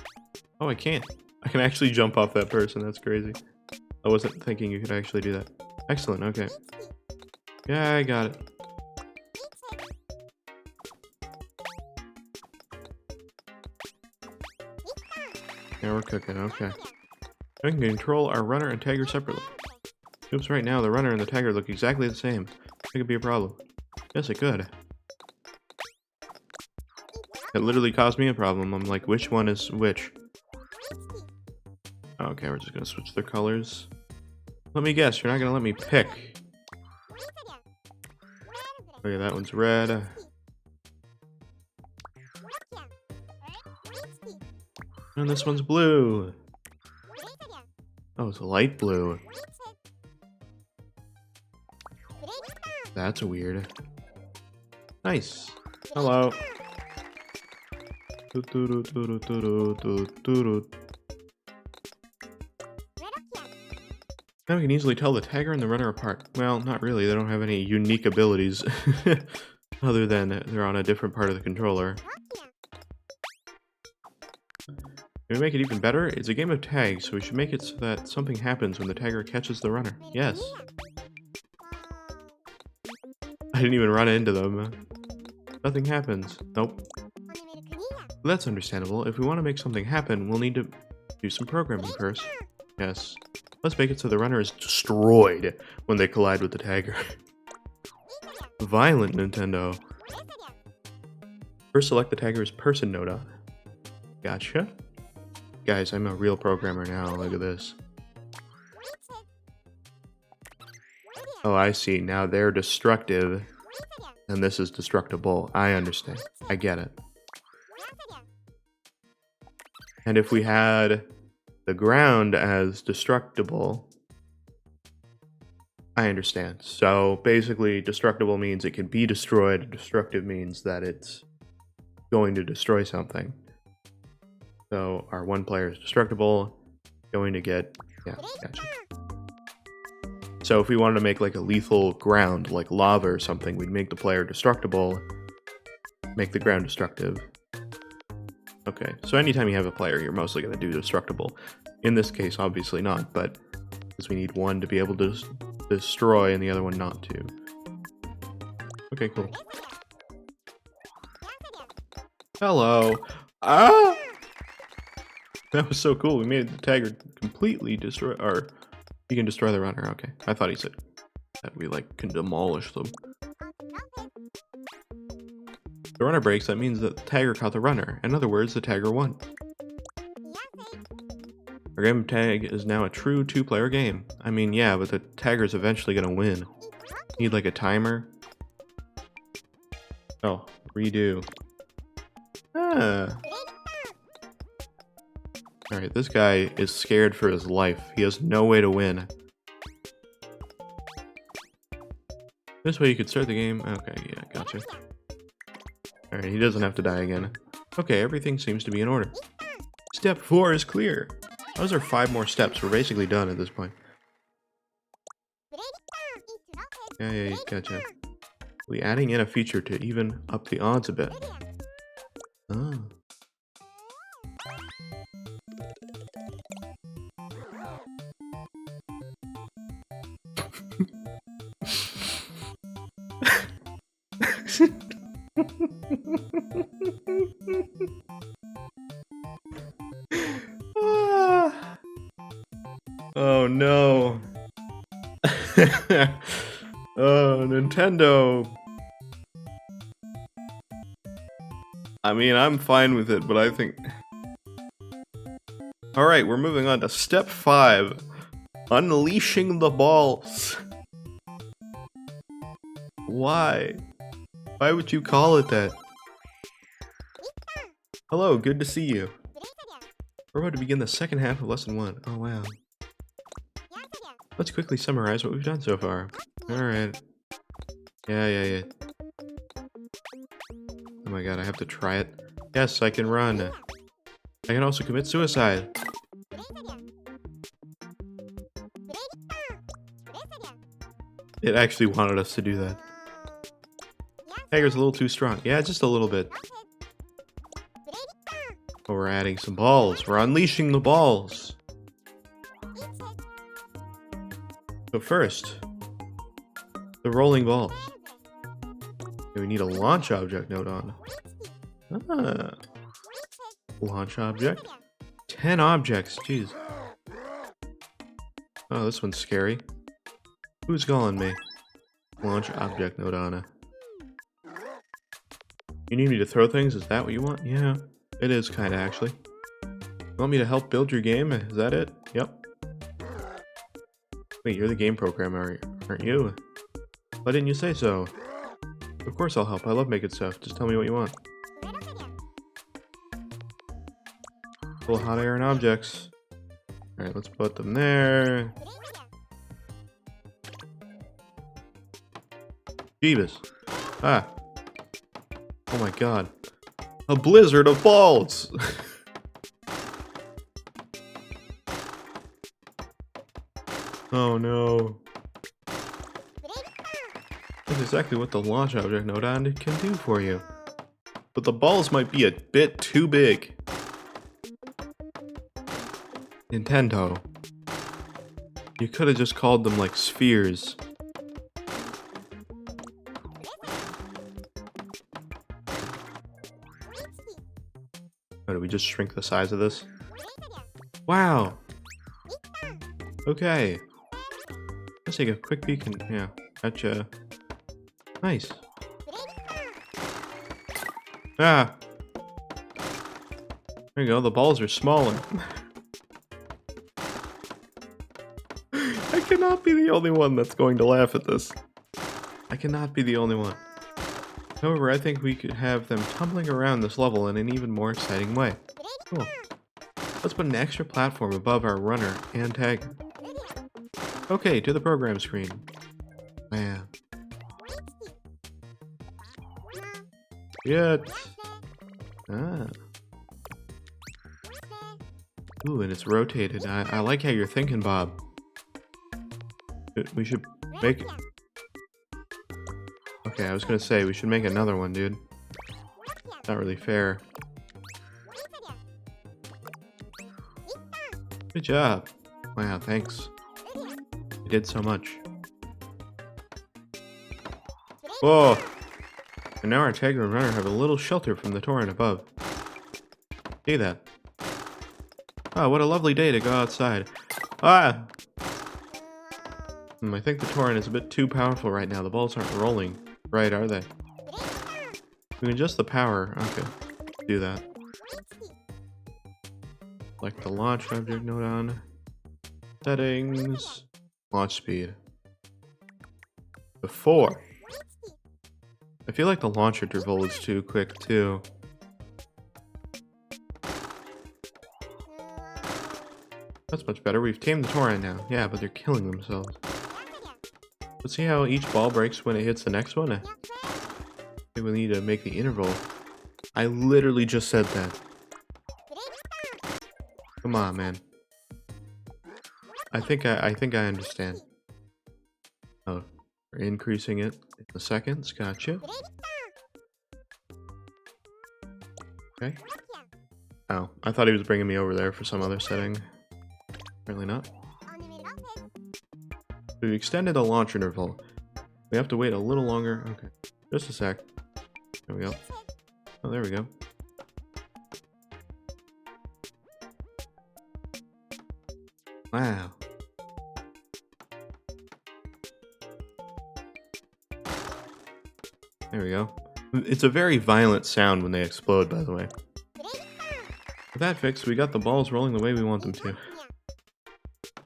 Oh, I can't. I can actually jump off that person. That's crazy. I wasn't thinking you could actually do that. Excellent, okay. Yeah, I got it. Yeah, we're cooking, okay. I can control our runner and tagger separately. Oops, right now the runner and the tagger look exactly the same. That could be a problem. Yes, it could. It literally caused me a problem. I'm like, which one is which? Okay, we're just gonna switch their colors. Let me guess, you're not gonna let me pick. Okay, that one's red. And this one's blue. Oh, it's a light blue. That's weird. Nice. Hello. Now we can easily tell the tagger and the runner apart. Well, not really. They don't have any unique abilities. Other than they're on a different part of the controller. Can we make it even better? It's a game of tag, so we should make it so that something happens when the tagger catches the runner. Yes. I didn't even run into them. Nothing happens. Nope. That's understandable. If we want to make something happen, we'll need to do some programming first. Yes. Let's make it so the runner is destroyed when they collide with the tagger. Violent Nintendo. First select the tagger's person node on. Gotcha. Guys, I'm a real programmer now. Look at this. Oh, I see. Now they're destructive. And this is destructible. I understand. I get it. And if we had the ground as destructible, I understand. So basically, destructible means it can be destroyed. Destructive means that it's going to destroy something. So our one player is destructible, going to get, yeah, gotcha. So if we wanted to make like a lethal ground, like lava or something, we'd make the player destructible, make the ground destructive. Okay, so anytime you have a player, you're mostly going to do destructible. In this case, obviously not, but because we need one to be able to destroy and the other one not to. Okay, cool. Hello. Ah! That was so cool. We made the tagger completely destroy, or he can destroy the runner. Okay, I thought he said that we like can demolish them. The runner breaks, that means that the tagger caught the runner. In other words, the tagger won. Our game of tag is now a true two-player game. I mean, yeah, but the tagger's eventually gonna win. Need like a timer? Oh, redo. Ah. Alright, this guy is scared for his life. He has no way to win. This way you could start the game. Okay, yeah, gotcha. Alright, he doesn't have to die again. Okay, everything seems to be in order. Step 4 is clear. Those are 5 more steps. We're basically done at this point. Yeah, gotcha. We're adding in a feature to even up the odds a bit. Oh. Oh no. Oh, Nintendo. I mean, I'm fine with it, but I think... Alright, we're moving on to step 5. Unleashing the balls. Why? Why would you call it that? Hello, good to see you. We're about to begin the second half of lesson 1. Oh wow. Let's quickly summarize what we've done so far. Alright. Yeah. Oh my god, I have to try it. Yes, I can run. I can also commit suicide. It actually wanted us to do that. Tagger's a little too strong. Yeah, just a little bit. Oh, we're adding some balls. We're unleashing the balls. So first, the rolling balls. Okay, we need a launch object node on. Ah. Launch object. 10 objects, jeez. Oh, this one's scary. Who's calling me? Launch object node on. You need me to throw things? Is that what you want? Yeah, it is kinda actually. You want me to help build your game? Is that it? Yep. Wait, you're the game programmer, aren't you? Why didn't you say so? Of course I'll help. I love making stuff. Just tell me what you want. Full hot air and objects. Alright, let's put them there. Jeebus. Ah. Oh my god. A blizzard of balls! Oh no. That's exactly what the launch object node on can do for you. But the balls might be a bit too big. Nintendo. You could have just called them like spheres. Oh, did we just shrink the size of this? Wow! Okay. Let's take a quick peek and yeah, gotcha. Nice. Ah! There you go, the balls are smaller. I cannot be the only one that's going to laugh at this. I cannot be the only one. However, I think we could have them tumbling around this level in an even more exciting way. Cool. Let's put an extra platform above our runner and tagger. Okay, to the program screen. Man. Yet. Ah. Ooh, and it's rotated. I like how you're thinking, Bob. We should make... Okay, I was gonna say, we should make another one, dude. Not really fair. Good job. Wow, thanks. You did so much. Whoa! And now our Tiger and Runner have a little shelter from the torrent above. See that? Oh, what a lovely day to go outside. Ah! I think the torrent is a bit too powerful right now. The balls aren't rolling. Right, are they? We can adjust the power. Okay, do that. Select the launch object node on. Settings. Launch speed. Before. I feel like the launch interval is too quick too. That's much better. We've tamed the torrent now. Yeah, but they're killing themselves. Let's see how each ball breaks when it hits the next one. I think we need to make the interval. I literally just said that. Come on, man. I think I understand. Oh, we're increasing it in the seconds. Gotcha. Okay. Oh, I thought he was bringing me over there for some other setting. Apparently not. We've extended the launch interval. We have to wait a little longer. Okay, just a sec. There we go. Oh, there we go. Wow. There we go. It's a very violent sound when they explode, by the way. With that fixed, we got the balls rolling the way we want them to.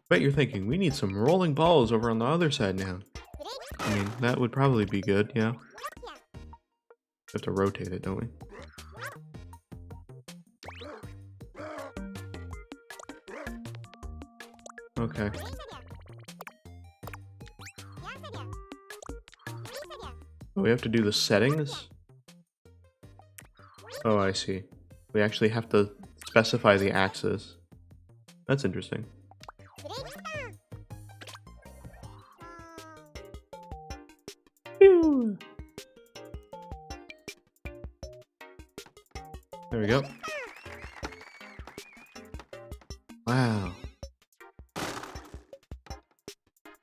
Bet you're thinking, we need some rolling balls over on the other side now. I mean, that would probably be good, yeah. We have to rotate it, don't we? Okay. Oh, we have to do the settings? Oh, I see. We actually have to specify the axis. That's interesting. Phew. There we go. Wow.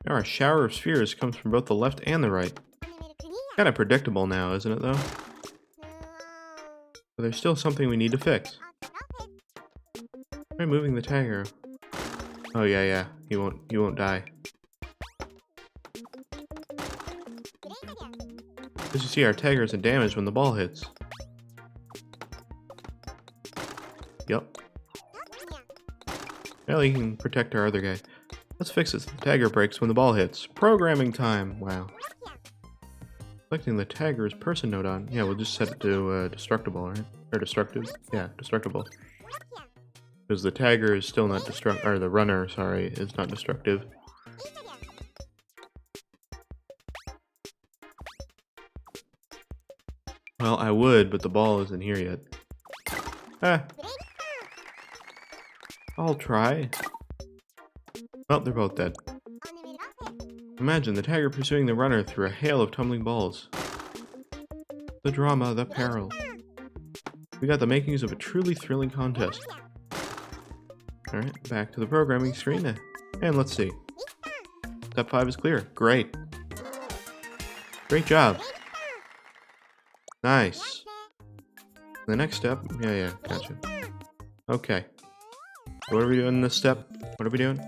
Now our shower of spheres comes from both the left and the right. Kind of predictable now, isn't it, though? But there's still something we need to fix. Try moving the tiger. Oh yeah, he won't die. As you see, our tiger isn't damaged when the ball hits. Yup. Well, he can protect our other guy. Let's fix it so the tiger breaks when the ball hits. Programming time! Wow. Selecting the tiger's person node on. Yeah, we'll just set it to destructible, right? Or destructive? Yeah, destructible. Because the tiger is still not or the runner, sorry, is not destructive. Well, I would, but the ball isn't here yet. Ah. I'll try. Well, they're both dead. Imagine the tiger pursuing the runner through a hail of tumbling balls. The drama, the peril. We got the makings of a truly thrilling contest. Alright, back to the programming screen. And let's see. Step 5 is clear. Great. Great job. Nice. The next step. Yeah, gotcha. Okay. What are we doing in this step? What are we doing?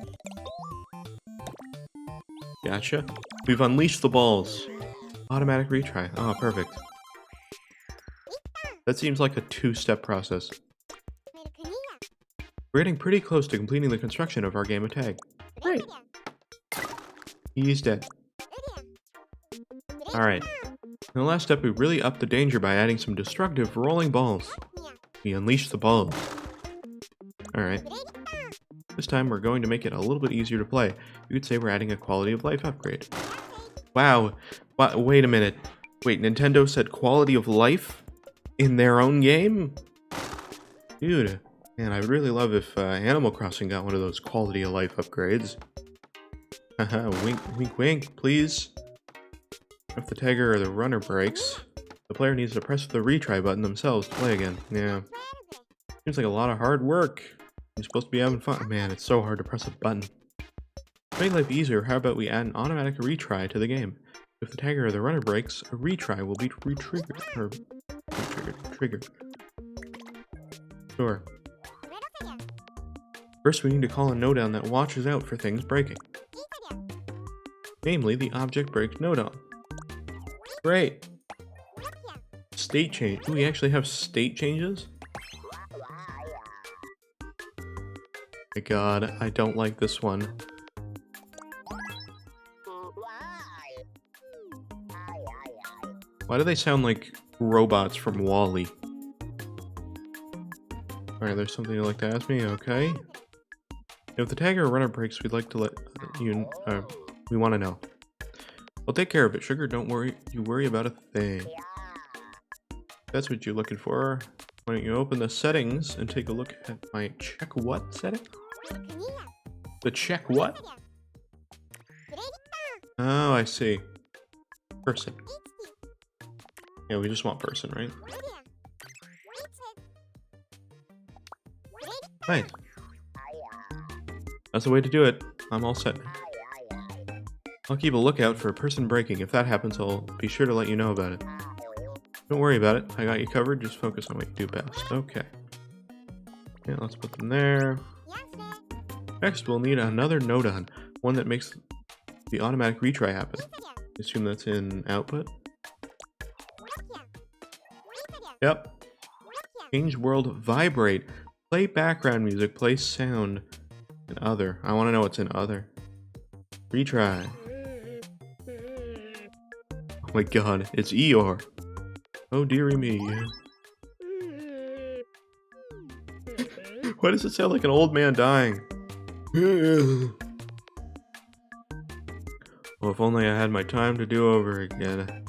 Gotcha. We've unleashed the balls. Automatic retry. Oh, perfect. That seems like a 2-step process. We're getting pretty close to completing the construction of our game of tag. Great. He's dead. Alright. In the last step, we really upped the danger by adding some destructive rolling balls. We unleashed the balls. Alright. This time, we're going to make it a little bit easier to play. You could say we're adding a quality of life upgrade. Wow. Wait a minute. Wait, Nintendo said quality of life? In their own game? Dude. Man, I'd really love if Animal Crossing got one of those quality of life upgrades. Haha, wink, wink, wink, please. If the tiger or the runner breaks, the player needs to press the retry button themselves to play again. Yeah. Seems like a lot of hard work. You're supposed to be having fun. Man, it's so hard to press a button. To make life easier, how about we add an automatic retry to the game? If the tiger or the runner breaks, a retry will be triggered. Sure. First, we need to call a node-on that watches out for things breaking. Namely, the object break node-on. Great! State change. Do we actually have state changes? My god, I don't like this one. Why do they sound like robots from WALL-E? Alright, there's something you'd like to ask me? Okay. If the tiger or runner breaks, we'd like to let you... we want to know. I'll take care of it. Sugar, don't worry. You worry about a thing. That's what you're looking for. Why don't you open the settings and take a look at my check what setting? The check what? Oh, I see. Person. Yeah, we just want person, right? Nice. That's the way to do it. I'm all set. I'll keep a lookout for a person breaking. If that happens, I'll be sure to let you know about it. Don't worry about it. I got you covered. Just focus on what you do best. Okay. Yeah, let's put them there. Next, we'll need another node-on. One that makes the automatic retry happen. Assume that's in output. Yep. Change world vibrate. Play background music. Play sound. And other. I want to know what's in other. Retry. Oh my god, it's Eeyore. Oh dearie me. Why does it sound like an old man dying? Well, if only I had my time to do over again.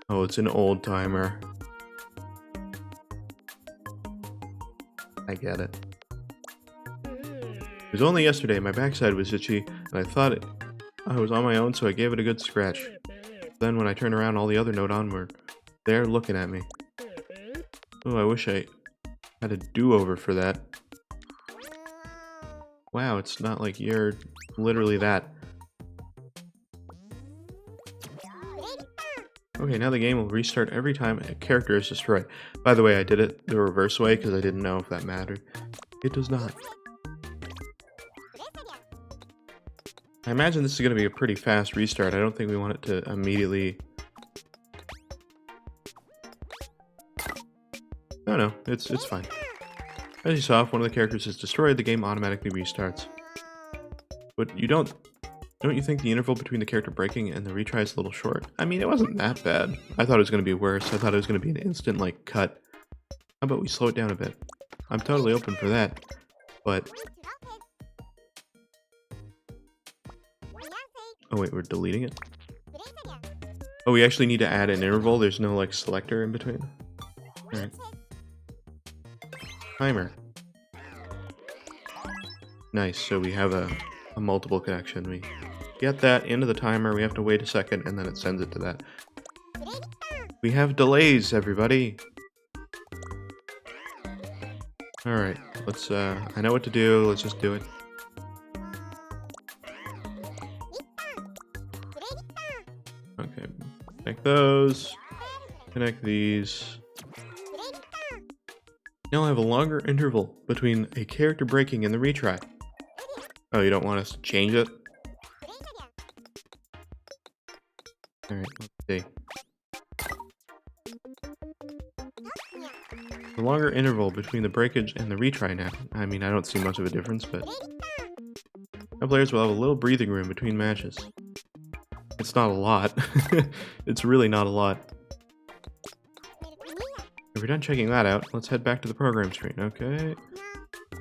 Oh, it's an old timer. I get it. It was only yesterday, my backside was itchy, and I thought I was on my own, so I gave it a good scratch. Then when I turned around, all the other node-on were there looking at me. Oh, I wish I had a do-over for that. Wow, it's not like you're literally that. Okay, now the game will restart every time a character is destroyed. By the way, I did it the reverse way because I didn't know if that mattered. It does not. I imagine this is going to be a pretty fast restart. I don't think we want it to immediately... No, it's fine. As you saw, if one of the characters is destroyed, the game automatically restarts. But don't you think the interval between the character breaking and the retry is a little short? I mean, it wasn't that bad. I thought it was going to be worse. I thought it was going to be an instant, like, cut. How about we slow it down a bit? I'm totally open for that, but... Oh wait, we're deleting it? Oh, we actually need to add an interval? There's no, like, selector in between? Alright. Timer. Nice, so we have a multiple connection. We get that into the timer, we have to wait a second, and then it sends it to that. We have delays, everybody! Alright, let's, I know what to do, let's just do it. Okay, connect those, connect these. Now I have a longer interval between a character breaking and the retry. Oh, you don't want us to change it? Alright, let's see. The longer interval between the breakage and the retry now. I mean, I don't see much of a difference, but... Now players will have a little breathing room between matches. It's not a lot. It's really not a lot. If we're done checking that out, let's head back to the program screen. Okay.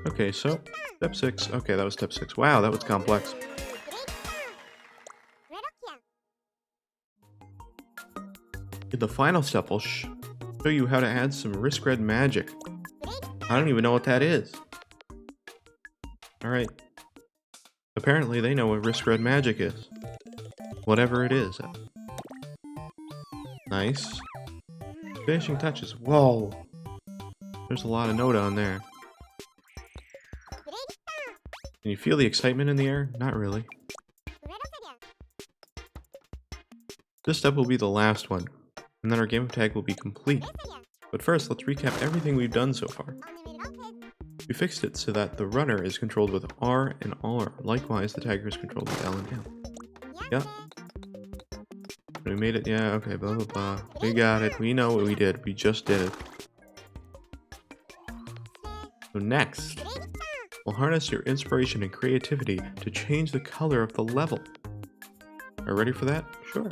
Okay, so, step 6. Okay, that was step 6. Wow, that was complex. In the final step, I'll show you how to add some riskRED magic. I don't even know what that is. Alright. Apparently they know what riskRED magic is. Whatever it is. Nice. Finishing touches. Whoa! There's a lot of note on there. Can you feel the excitement in the air? Not really. This step will be the last one, and then our game of tag will be complete. But first, let's recap everything we've done so far. We fixed it so that the runner is controlled with R and R. Likewise, the tagger is controlled with L and L. Yep. We made it, yeah, okay, blah blah blah. We got it, we know what we did, we just did it. So next, we'll harness your inspiration and creativity to change the color of the level. Are you ready for that? Sure.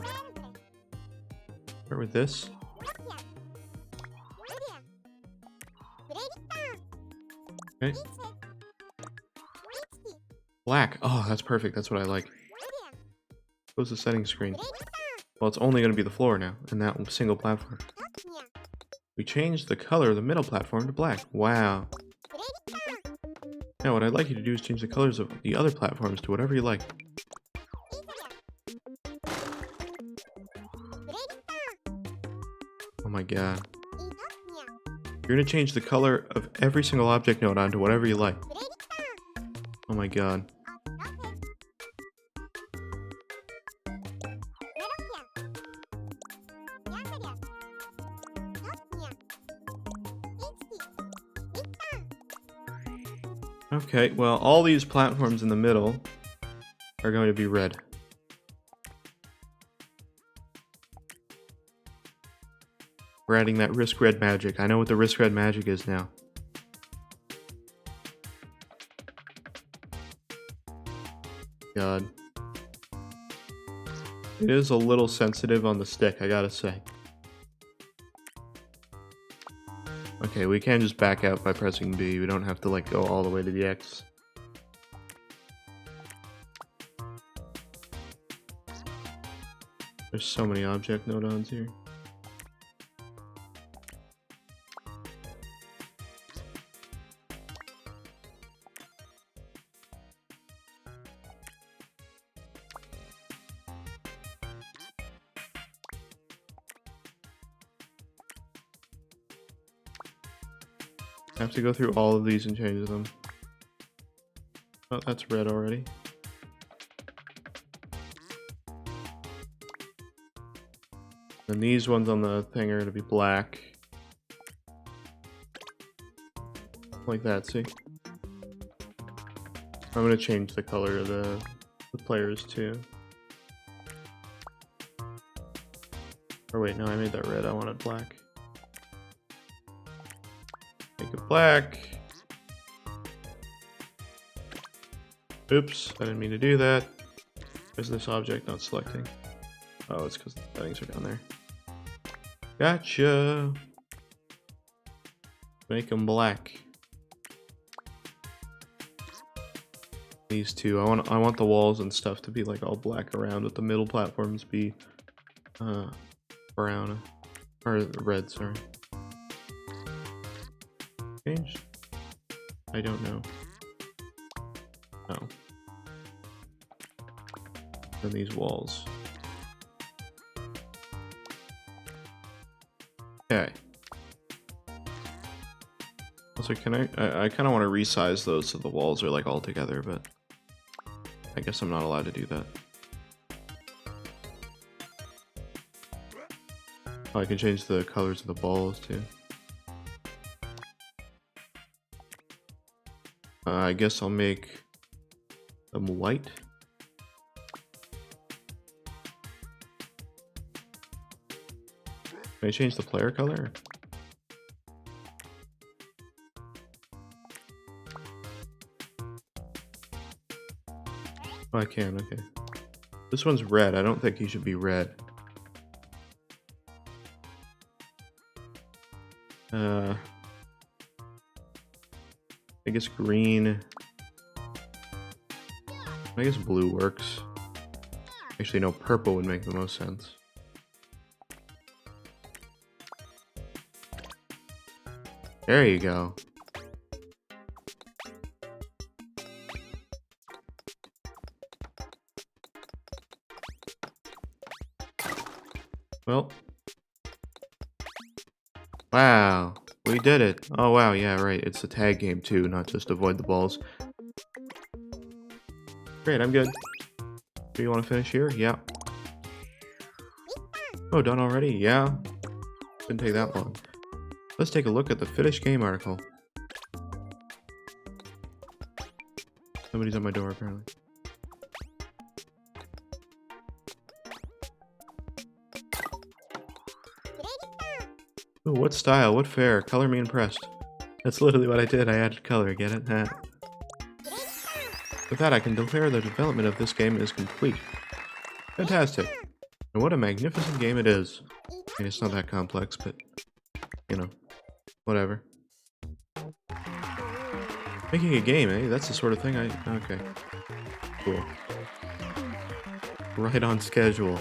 Start with this. Okay. Black, oh, that's perfect, that's what I like. Close the settings screen. Well, it's only going to be the floor now, and that single platform. We changed the color of the middle platform to black. Wow. Now, what I'd like you to do is change the colors of the other platforms to whatever you like. Oh my god. You're going to change the color of every single object node onto whatever you like. Oh my god. Okay, well, all these platforms in the middle are going to be red. We're adding that riskRED magic. I know what the riskRED magic is now. God. It is a little sensitive on the stick, I gotta say. Okay, we can just back out by pressing B. We don't have to, like, go all the way to the X. There's so many object node-ons here. I have to go through all of these and change them. Oh, that's red already. And these ones on the thing are going to be black. Like that, see? I'm going to change the color of the players too. Or wait, no, I made that red. I wanted black. Make it black. Oops, I didn't mean to do that. Is this object not selecting? Oh, it's because the settings are down there. Gotcha. Make them black. These two, I want the walls and stuff to be like all black around, but the middle platforms be brown or red. Sorry. Change? I don't know. Oh. And these walls. Okay. Also, can I kind of want to resize those so the walls are like all together, but I guess I'm not allowed to do that. Oh, I can change the colors of the balls too. I guess I'll make them white. Can I change the player color? Oh, I can, okay. This one's red. I don't think he should be red. I guess green. I guess blue works. Actually, no, purple would make the most sense. There you go. Well. Wow. We did it. Oh, wow. Yeah, right. It's a tag game, too, not just avoid the balls. Great, I'm good. Do you want to finish here? Yeah. Oh, done already? Yeah. Didn't take that long. Let's take a look at the finished game article. Somebody's at my door, apparently. Ooh, what style? What fair? Color me impressed. That's literally what I did. I added color, get it? With that, I can declare the development of this game is complete. Fantastic. And what a magnificent game it is. I mean, it's not that complex, but, you know, whatever. Making a game, eh? That's the sort of thing okay. Cool. Right on schedule.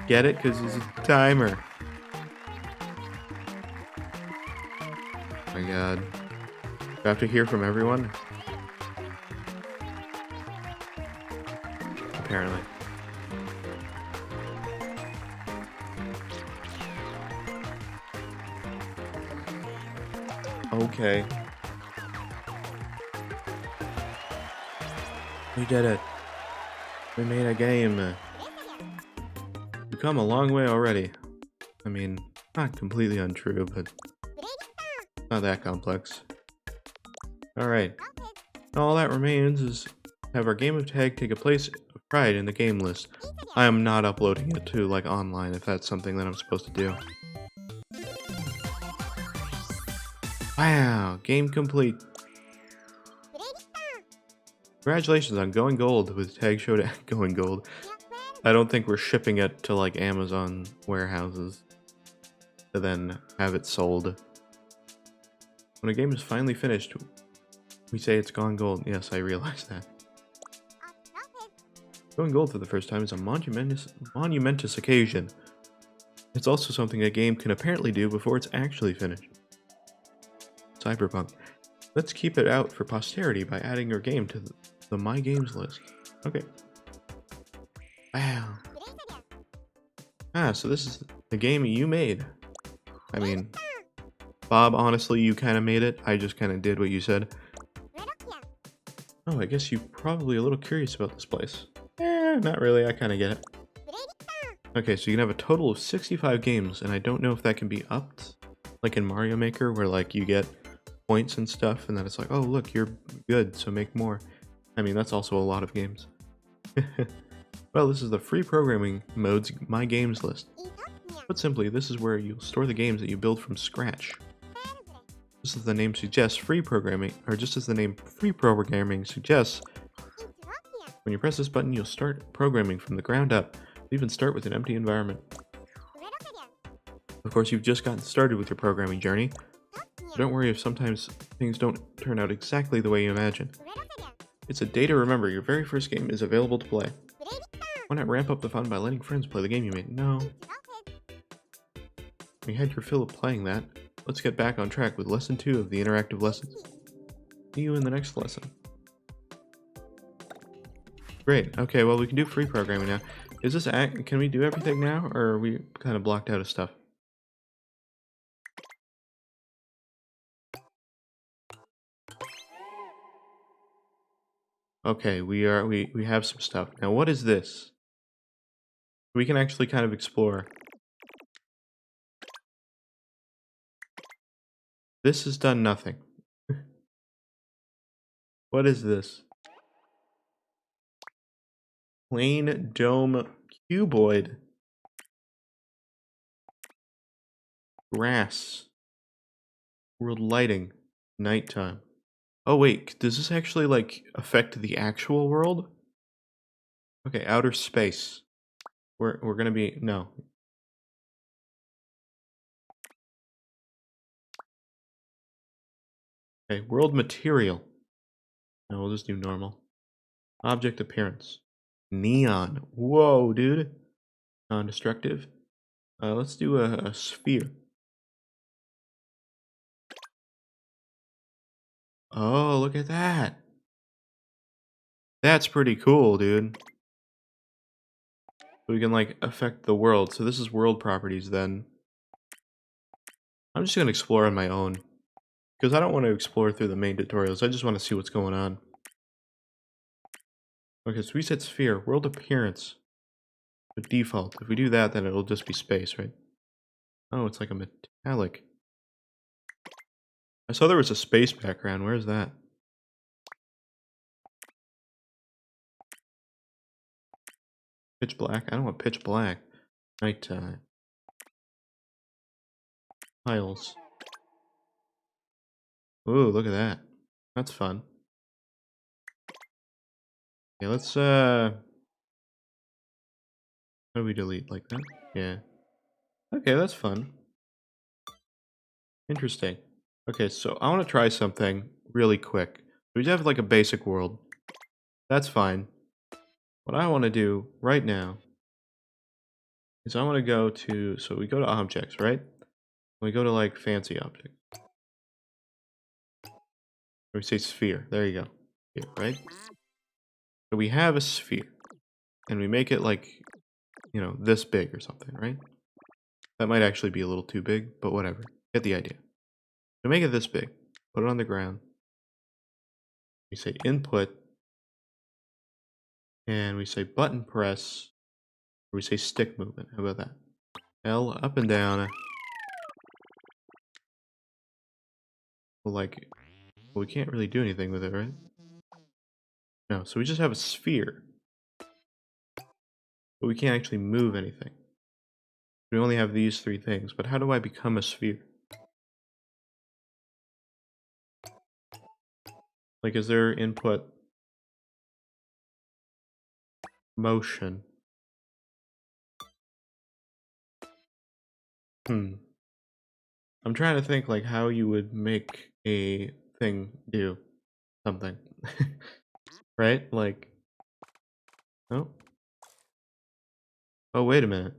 Get it? Because it's a timer. Oh my god. Do I have to hear from everyone? Apparently. Okay. We did it. We made a game. We've come a long way already. I mean, not completely untrue, but not that complex. Alright. All that remains is have our game of tag take a place of pride in the game list. I am not uploading it to, like, online if that's something that I'm supposed to do. Wow, game complete. Congratulations on going gold with Tag Show going gold. I don't think we're shipping it to, like, Amazon warehouses to then have it sold. When a game is finally finished, we say it's gone gold. Yes, I realize that. Going gold for the first time is a monumentous occasion. It's also something a game can apparently do before it's actually finished. Cyberpunk. Let's keep it out for posterity by adding your game to the My Games list. Okay. Wow. Ah, so this is the game you made. I mean, Bob, honestly, you kind of made it. I just kind of did what you said. Oh, I guess you're probably a little curious about this place. Not really. I kind of get it. Okay, so you can have a total of 65 games, and I don't know if that can be upped, like in Mario Maker, where like you get points and stuff, and then it's like, oh look, you're good, so make more. I mean, that's also a lot of games. Well, this is the free programming mode's My Games list. Put simply, this is where you'll store the games that you build from scratch. Just as the name suggests, free programming, or just as the name free programming suggests, when you press this button, you'll start programming from the ground up. Even start with an empty environment. Of course, you've just gotten started with your programming journey, so don't worry if sometimes things don't turn out exactly the way you imagine. It's a day to remember. Your very first game is available to play. Why not ramp up the fun by letting friends play the game you made? No. We had your fill of playing that. Let's get back on track with lesson 2 of the interactive lessons. See you in the next lesson. Great. Okay, well we can do free programming now. Is this can we do everything now, or are we kind of blocked out of stuff? Okay, we have some stuff. Now what is this? We can actually kind of explore. This has done nothing. What is this? Plain dome cuboid. Grass. World lighting. Nighttime. Oh wait, does this actually like affect the actual world? Okay, outer space. We're gonna be no. Okay, world material. No, we'll just do normal. Object appearance. Neon. Whoa, dude. Non-destructive. Let's do a sphere. Oh, look at that. That's pretty cool, dude. So we can like affect the world. So this is world properties then. I'm just gonna explore on my own. Because I don't want to explore through the main tutorials. I just want to see what's going on. Okay, so we said sphere. World appearance. The default. If we do that, then it'll just be space, right? Oh, it's like a metallic. I saw there was a space background. Where is that? Pitch black? I don't want pitch black. Nighttime. Tiles. Ooh, look at that. That's fun. Yeah, let's how do we delete like that? Yeah. Okay, that's fun. Interesting. Okay, so I want to try something really quick. We have like a basic world. That's fine. What I want to do right now is I want to go to, so we go to objects, right? We go to like fancy objects. We say sphere. There you go. Here, right? So we have a sphere. And we make it like, you know, this big or something, right? That might actually be a little too big, but whatever. Get the idea. So make it this big. Put it on the ground. We say input. And we say button press. Or we say stick movement. How about that? L up and down. Well, like, well, we can't really do anything with it, right? No, so we just have a sphere. But we can't actually move anything. We only have these 3 things. But how do I become a sphere? Like, is there input? Motion. I'm trying to think like how you would make a thing do something. Right? Like, oh. Oh, wait a minute.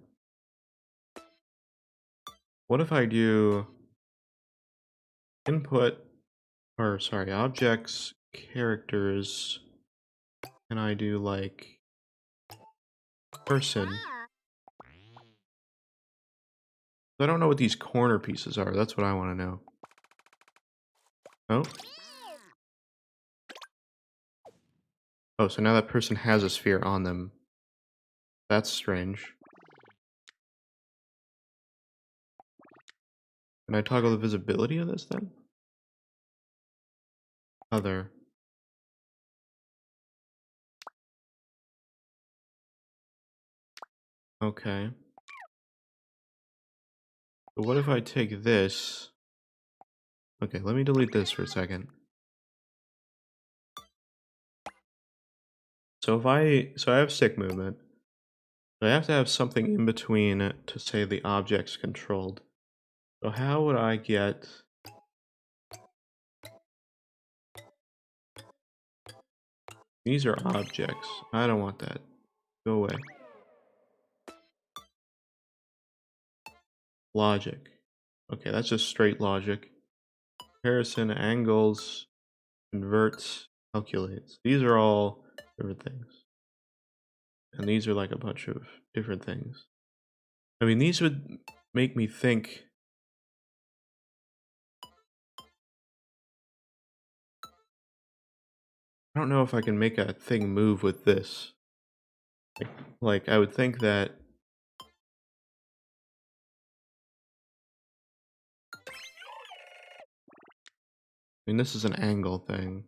What if I do input, or sorry, objects, characters, and I do like person. I don't know what these corner pieces are. That's what I want to know. Oh. Oh, so now that person has a sphere on them. That's strange. Can I toggle the visibility of this then? Other. Okay. But what if I take this? Okay, let me delete this for a second. So I have stick movement. But I have to have something in between to say the object's controlled. So how would I get... These are objects. I don't want that. Go away. Logic. Okay, that's just straight logic. Comparison, angles, converts, calculates. These are all different things. And these are like a bunch of different things. I mean, these would make me think... I don't know if I can make a thing move with this. Like I would think that... I mean, this is an angle thing.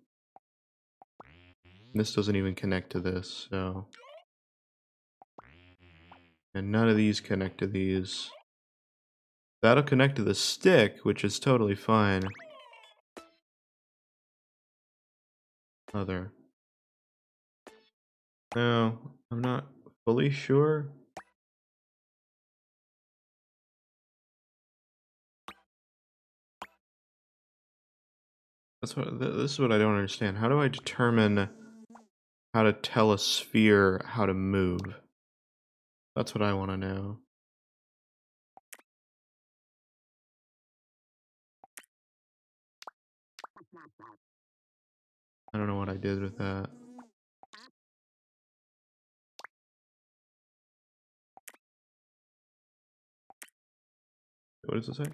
This doesn't even connect to this, so... And none of these connect to these. That'll connect to the stick, which is totally fine. Other. No, I'm not fully sure. This is what I don't understand. How do I determine how to tell a sphere how to move? That's what I want to know. I don't know what I did with that. What does it say?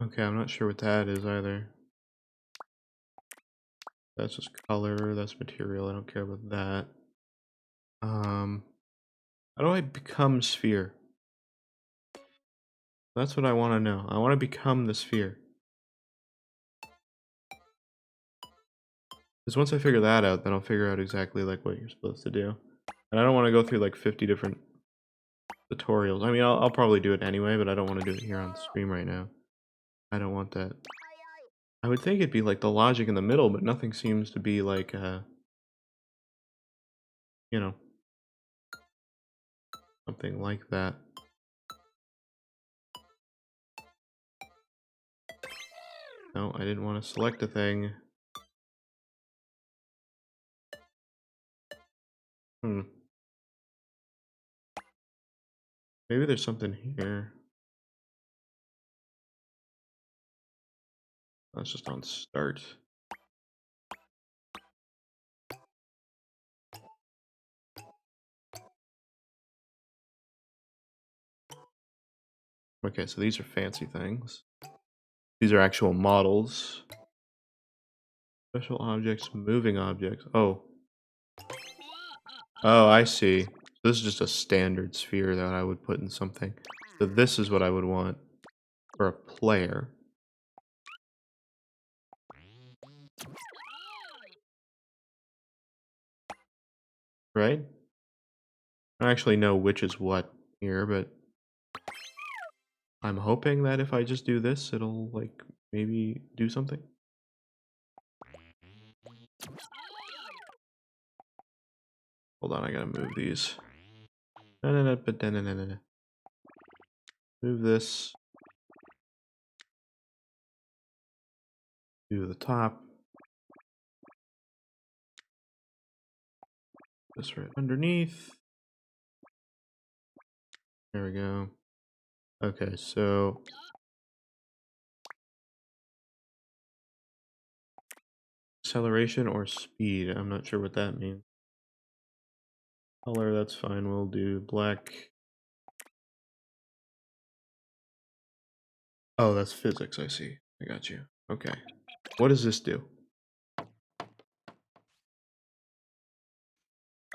Okay, I'm not sure what that is either. That's just color, that's material, I don't care about that. How do I become sphere? That's what I want to know. I want to become the sphere. Because once I figure that out, then I'll figure out exactly like what you're supposed to do. And I don't want to go through like 50 different tutorials. I mean, I'll probably do it anyway, but I don't want to do it here on stream right now. I don't want that. I would think it'd be like the logic in the middle, but nothing seems to be like, you know, something like that. No, I didn't want to select a thing. Maybe there's something here. That's just on start. Okay, so these are fancy things. These are actual models. Special objects, moving objects. Oh. Oh, I see. This is just a standard sphere that I would put in something. So this is what I would want for a player. Right? I don't actually know which is what here, but I'm hoping that if I just do this, it'll like maybe do something. Hold on, I gotta move these. Move this to the top. This right underneath. There we go. Okay, so acceleration or speed. I'm not sure what that means. Color, that's fine. We'll do black. Oh, that's physics, I see. I got you. Okay. What does this do?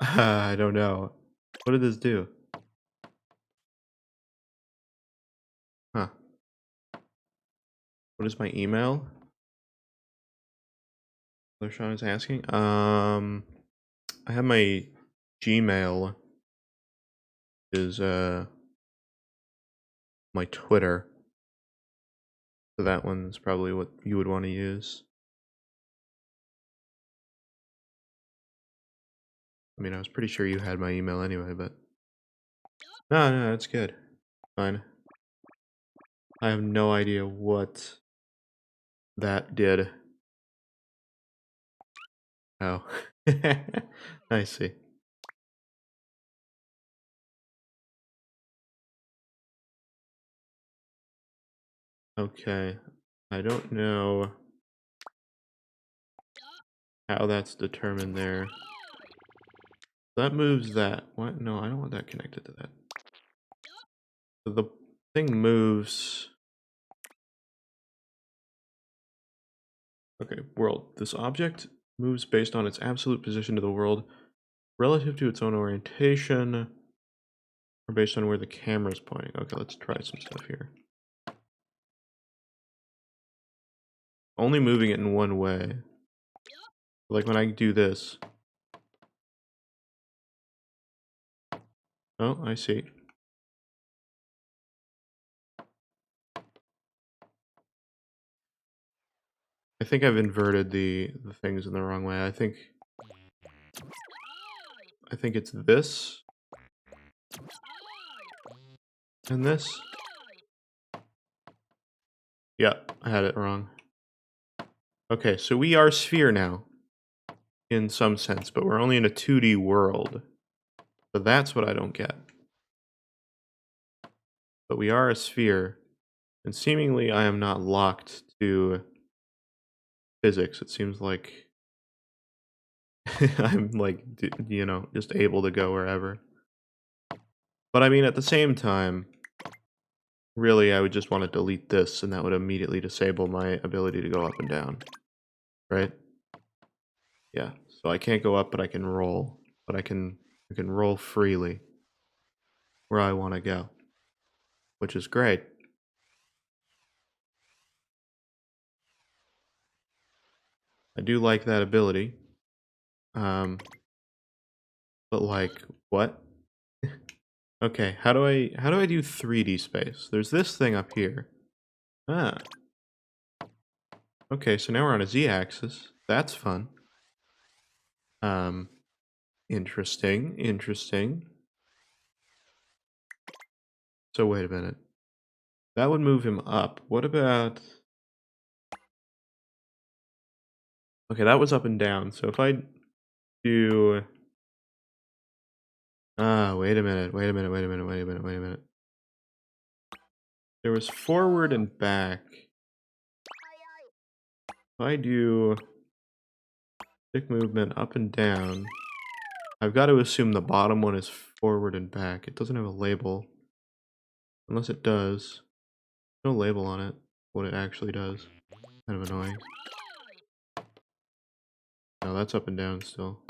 I don't know. What did this do? Huh. What is my email? Sean is asking. I have my Gmail is my Twitter. So that one's probably what you would want to use. I mean, I was pretty sure you had my email anyway, but no, it's good. Fine. I have no idea what that did. Oh. I see. Okay. I don't know how that's determined there. That moves that. What? No, I don't want that connected to that. So the thing moves. Okay, world. This object moves based on its absolute position to the world relative to its own orientation or based on where the camera is pointing. Okay, let's try some stuff here. Only moving it in one way. Like when I do this. Oh, I see. I think I've inverted the things in the wrong way. I think it's this and this. Yeah, I had it wrong. Okay, so we are sphere now in some sense, but we're only in a 2D world. So that's what I don't get. But we are a sphere, and seemingly I am not locked to physics. It seems like I'm like, you know, just able to go wherever. But I mean, at the same time, really, I would just want to delete this, and that would immediately disable my ability to go up and down. Right? Yeah. So I can't go up, but I can roll. But I can roll freely where I want to go, which is great. I do like that ability. But like, what? Okay, how do I do 3D space? There's this thing up here. Ah. Okay, so now we're on a z-axis. That's fun. Interesting. So wait a minute. That would move him up. What about... Okay, that was up and down. So if I do... wait a minute. There was forward and back. If I do stick movement up and down, I've got to assume the bottom one is forward and back. It doesn't have a label. Unless it does. No label on it, what it actually does. Kind of annoying. No, that's up and down still.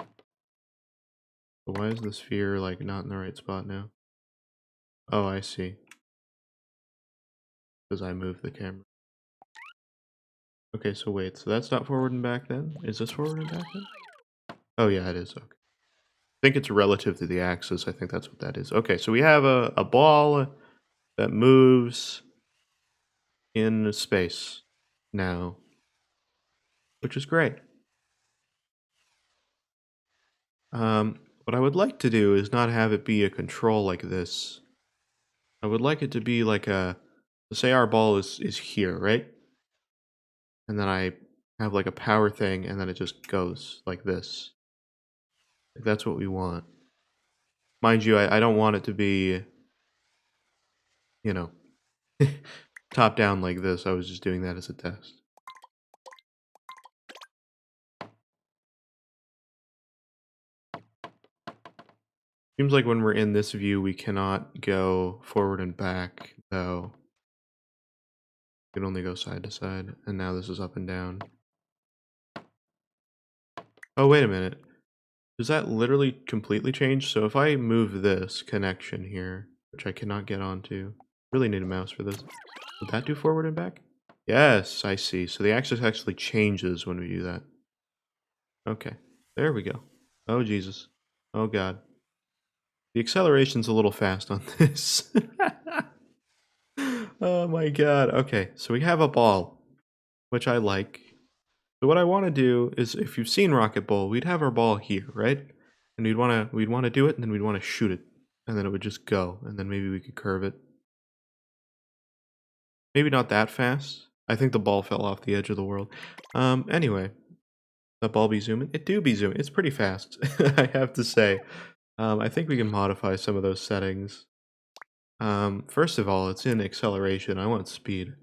But why is the sphere, like, not in the right spot now? Oh, I see. Because I moved the camera. Okay, so wait, so that's not forward and back then? Is this forward and back then? Oh yeah, it is, okay. I think it's relative to the axis, I think that's what that is. Okay, so we have a ball that moves in space now, which is great. What I would like to do is not have it be a control like this. I would like it to be like a, say our ball is here, right? And then I have like a power thing, and then it just goes like this. Like that's what we want. Mind you, I don't want it to be, you know, top down like this. I was just doing that as a test. Seems like when we're in this view, we cannot go forward and back, though. We can only go side to side, and now this is up and down. Oh, wait a minute. Does that literally completely change? So if I move this connection here, which I cannot get onto, really need a mouse for this. Would that do forward and back? Yes, I see. So the axis actually changes when we do that. Okay, there we go. Oh, Jesus. Oh, God. The acceleration's a little fast on this. Oh, my God. Okay, so we have a ball, which I like. So what I want to do is, if you've seen Rocket Bowl, we'd have our ball here, right? And we'd want to do it, and then we'd want to shoot it, and then it would just go, and then maybe we could curve it. Maybe not that fast. I think the ball fell off the edge of the world. Anyway, the ball be zooming. It do be zooming. It's pretty fast, I have to say. I think we can modify some of those settings. First of all, it's in acceleration. I want speed.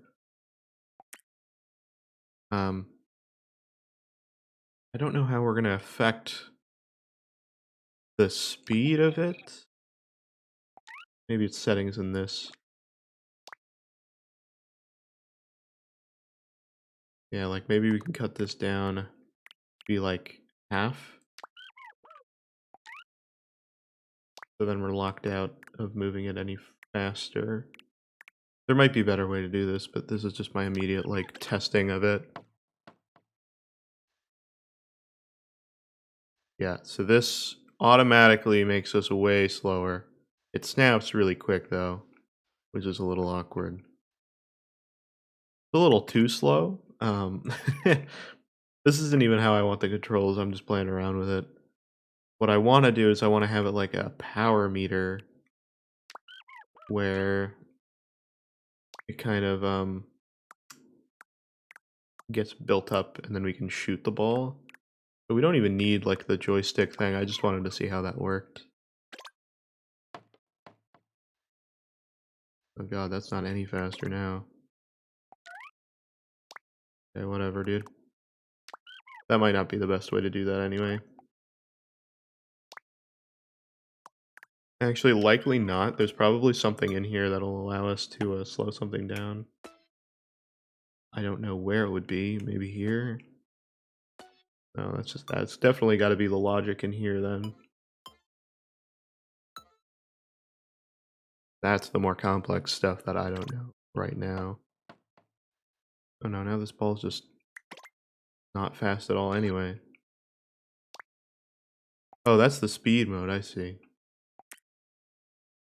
Um, I don't know how we're gonna affect the speed of it. Maybe it's settings in this. Yeah, like maybe we can cut this down, be like half. So then we're locked out of moving it any faster. There might be a better way to do this, but this is just my immediate like testing of it. Yeah, so this automatically makes us way slower. It snaps really quick though, which is a little awkward. A little too slow. This isn't even how I want the controls. I'm just playing around with it. What I want to do is I want to have it like a power meter where it kind of gets built up and then we can shoot the ball. But we don't even need like the joystick thing. I just wanted to see how that worked. Oh god, that's not any faster now. Okay, whatever, dude. That might not be the best way to do that anyway. Actually, likely not. There's probably something in here that'll allow us to slow something down. I don't know where it would be. Maybe here? No, that's definitely got to be the logic in here then. That's the more complex stuff that I don't know right now. Oh no, now this ball's just not fast at all anyway. Oh, that's the speed mode, I see.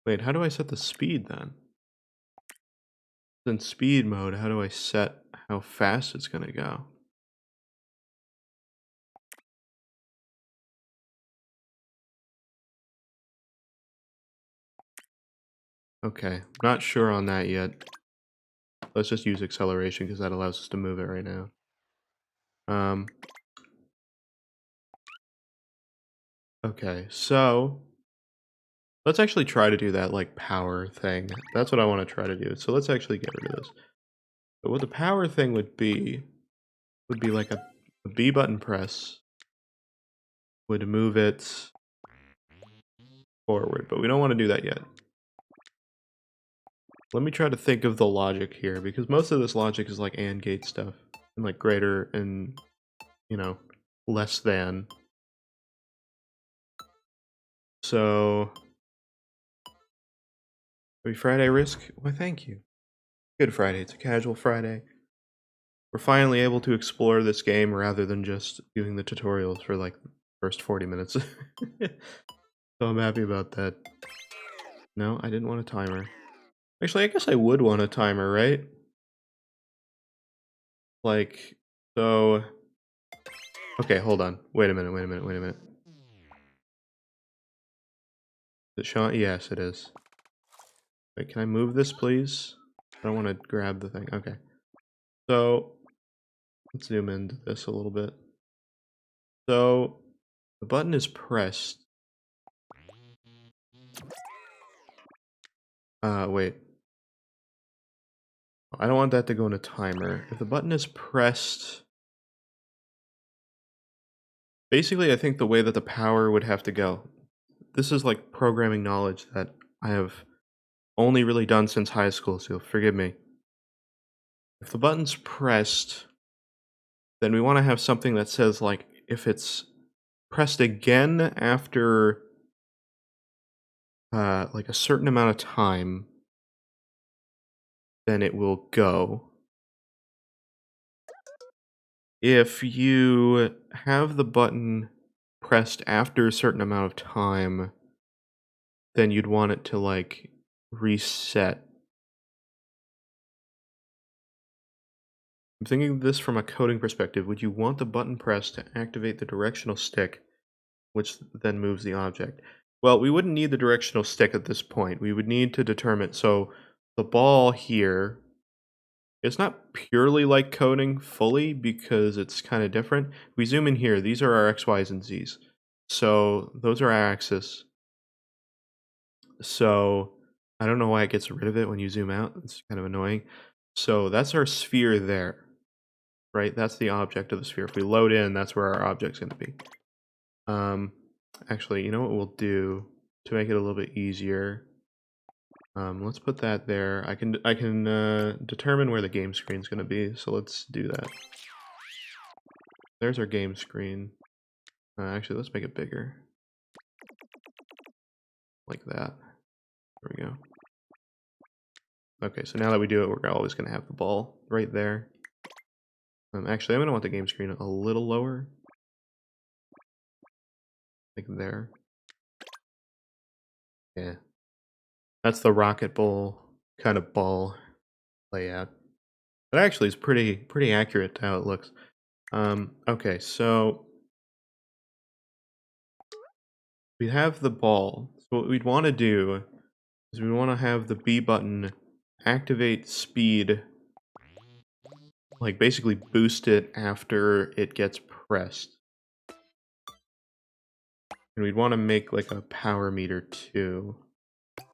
Wait, how do I set the speed then? In speed mode, how do I set how fast it's gonna go? Okay, not sure on that yet. Let's just use acceleration because that allows us to move it right now. Okay, so let's actually try to do that like power thing. That's what I want to try to do. So let's actually get rid of this. But what the power thing would be like a B button press would move it forward, but we don't want to do that yet. Let me try to think of the logic here, because most of this logic is like AND gate stuff, and like greater and, you know, less than. So, happy Friday, Risk? Why, thank you. Good Friday. It's a casual Friday. We're finally able to explore this game rather than just doing the tutorials for like the first 40 minutes. So I'm happy about that. No, I didn't want a timer. Actually, I guess I would want a timer, right? Like, so... Okay, hold on. Wait a minute. Is it showing? Yes, it is. Wait, can I move this, please? I don't want to grab the thing. Okay. So, let's zoom into this a little bit. So, the button is pressed. Wait. I don't want that to go in a timer. If the button is pressed... Basically, I think the way that the power would have to go. This is like programming knowledge that I have only really done since high school, so forgive me. If the button's pressed, then we want to have something that says like if it's pressed again after like a certain amount of time, then it will go. If you have the button pressed after a certain amount of time, then you'd want it to like reset. I'm thinking of this from a coding perspective. Would you want the button pressed to activate the directional stick, which then moves the object? Well, we wouldn't need the directional stick at this point. We would need to determine. So the ball here, it's not purely like coding fully because it's kind of different. We zoom in here. These are our X, Y's, and Z's. So those are our axis. So I don't know why it gets rid of it when you zoom out. It's kind of annoying. So that's our sphere there, right? That's the object of the sphere. If we load in, that's where our object's going to be. Actually, you know what we'll do to make it a little bit easier? Let's put that there. I can determine where the game screen's going to be. So let's do that. There's our game screen. Actually, let's make it bigger. Like that. There we go. Okay, so now that we do it, we're always going to have the ball right there. Actually, I'm going to want the game screen a little lower. Like there. Yeah. That's the rocket bowl kind of ball layout. That actually is pretty accurate to how it looks. Okay, so we have the ball. So what we'd want to do is we want to have the B button activate speed, like basically boost it after it gets pressed. And we'd want to make like a power meter too,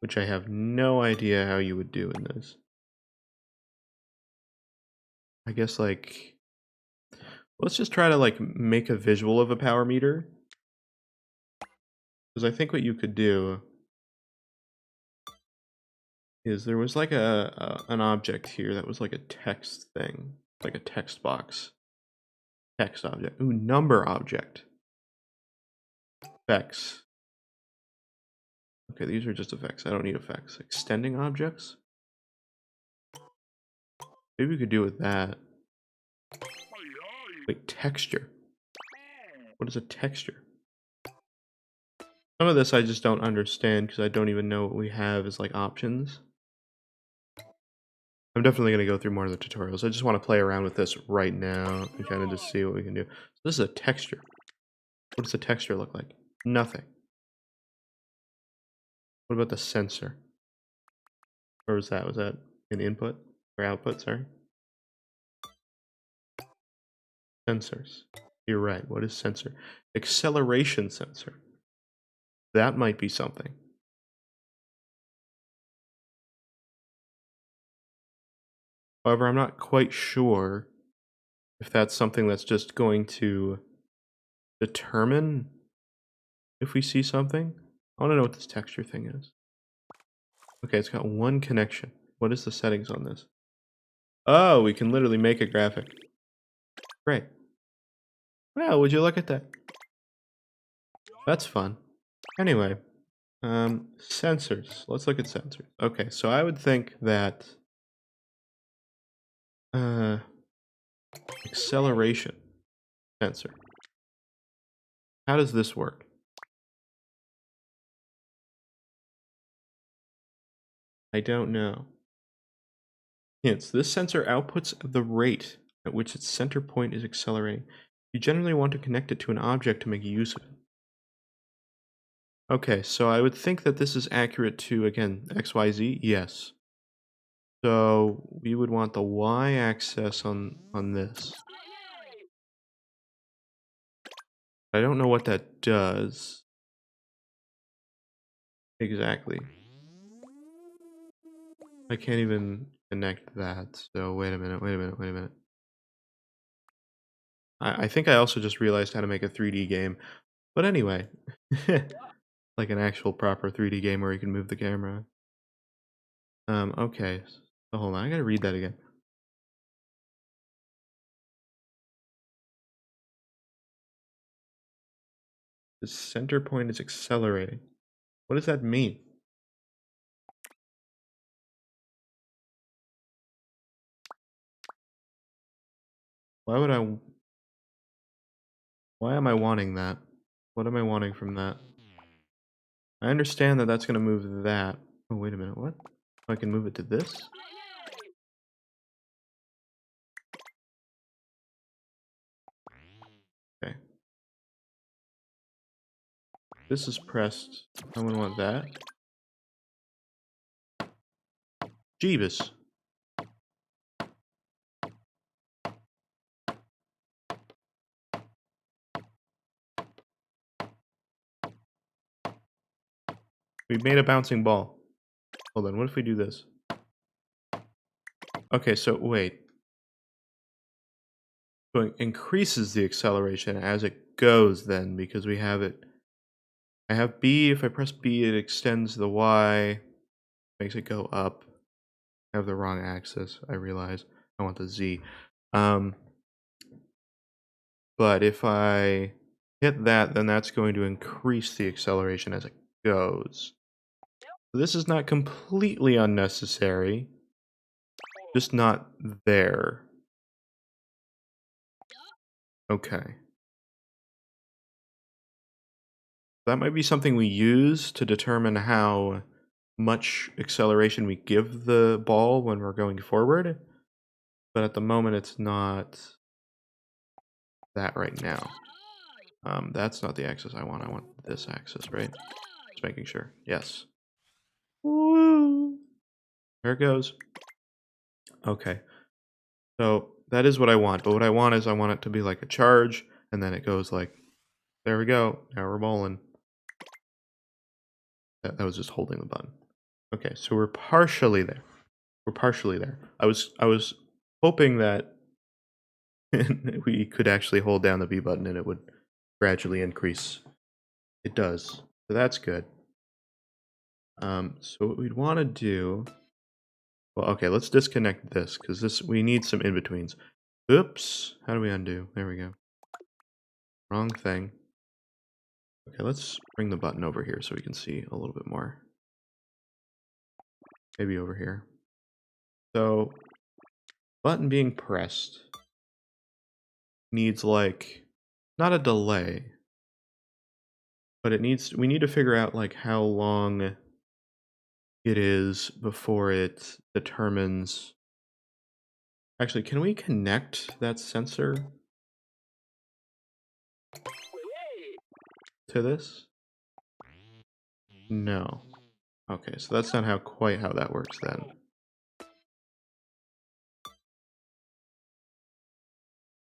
which I have no idea how you would do in this. I guess like, let's just try to like make a visual of a power meter. Because I think what you could do is there was like an object here that was like a text thing, like a text box. Text object. Ooh, number object. Effects. Okay, these are just effects. I don't need effects. Extending objects? Maybe we could do with that. Wait, texture. What is a texture? Some of this I just don't understand because I don't even know what we have as like options. I'm definitely going to go through more of the tutorials. I just want to play around with this right now and kind of just see what we can do. So this is a texture. What does the texture look like? Nothing. What about the sensor? Or was that? Was that an input or output? Sorry. Sensors. You're right. What is sensor? Acceleration sensor. That might be something. However, I'm not quite sure if that's something that's just going to determine if we see something. I want to know what this texture thing is. Okay, it's got one connection. What is the settings on this? Oh, we can literally make a graphic. Great. Wow, would you look at that? That's fun. Anyway, sensors. Let's look at sensors. Okay, so I would think that acceleration sensor. How does this work? I don't know. Hints. This sensor outputs the rate at which its center point is accelerating. You generally want to connect it to an object to make use of it. Okay, so I would think that this is accurate to, again, XYZ? Yes. So we would want the y-axis on this. I don't know what that does exactly. I can't even connect that. So wait a minute. I think I also just realized how to make a 3D game. But anyway, like an actual proper 3D game where you can move the camera. Okay. So hold on, I gotta read that again. The center point is accelerating. What does that mean? Why would I? Why am I wanting that? What am I wanting from that? I understand that that's going to move that. Oh, wait a minute. What? I can move it to this? Okay. This is pressed. I would want that. Jeebus. We've made a bouncing ball. Hold on. What if we do this? Okay, so wait. So it increases the acceleration as it goes then, because we have it. I have B. If I press B, it extends the Y, makes it go up. I have the wrong axis, I realize. I want the Z. But if I hit that, then that's going to increase the acceleration as it goes. So this is not completely unnecessary, just not there. Okay. That might be something we use to determine how much acceleration we give the ball when we're going forward. But at the moment, it's not that right now. That's not the axis I want. I want this axis, right? Just making sure. Yes. Woo! There it goes. Okay. So that is what I want. But what I want is I want it to be like a charge, and then it goes like, there we go. Now we're bowling. That was just holding the button. Okay, so we're partially there. We're partially there. I was hoping that we could actually hold down the B button and it would gradually increase. It does. So that's good. So what we'd want to do, well, okay, let's disconnect this because we need some in-betweens. Oops, how do we undo? There we go. Wrong thing. Okay, let's bring the button over here so we can see a little bit more. Maybe over here. So, button being pressed needs like, not a delay, but we need to figure out like how long it is before it determines. Actually, can we connect that sensor to this? No. Okay, so that's not quite how that works then.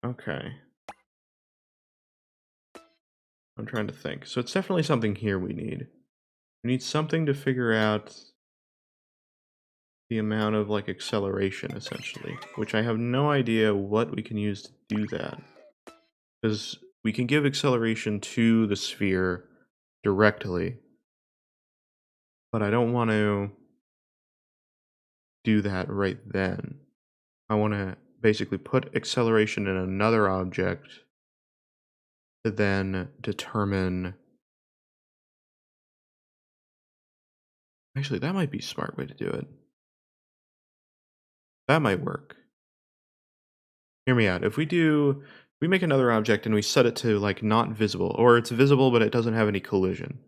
Okay. I'm trying to think. So it's definitely something here we need. We need something to figure out the amount of like acceleration essentially, which I have no idea what we can use to do that. Because we can give acceleration to the sphere directly, but I don't want to do that right then. I want to basically put acceleration in another object to then determine. Actually, that might be a smart way to do it. That might work. Hear me out. If we make another object and we set it to like not visible, or it's visible but it doesn't have any collision.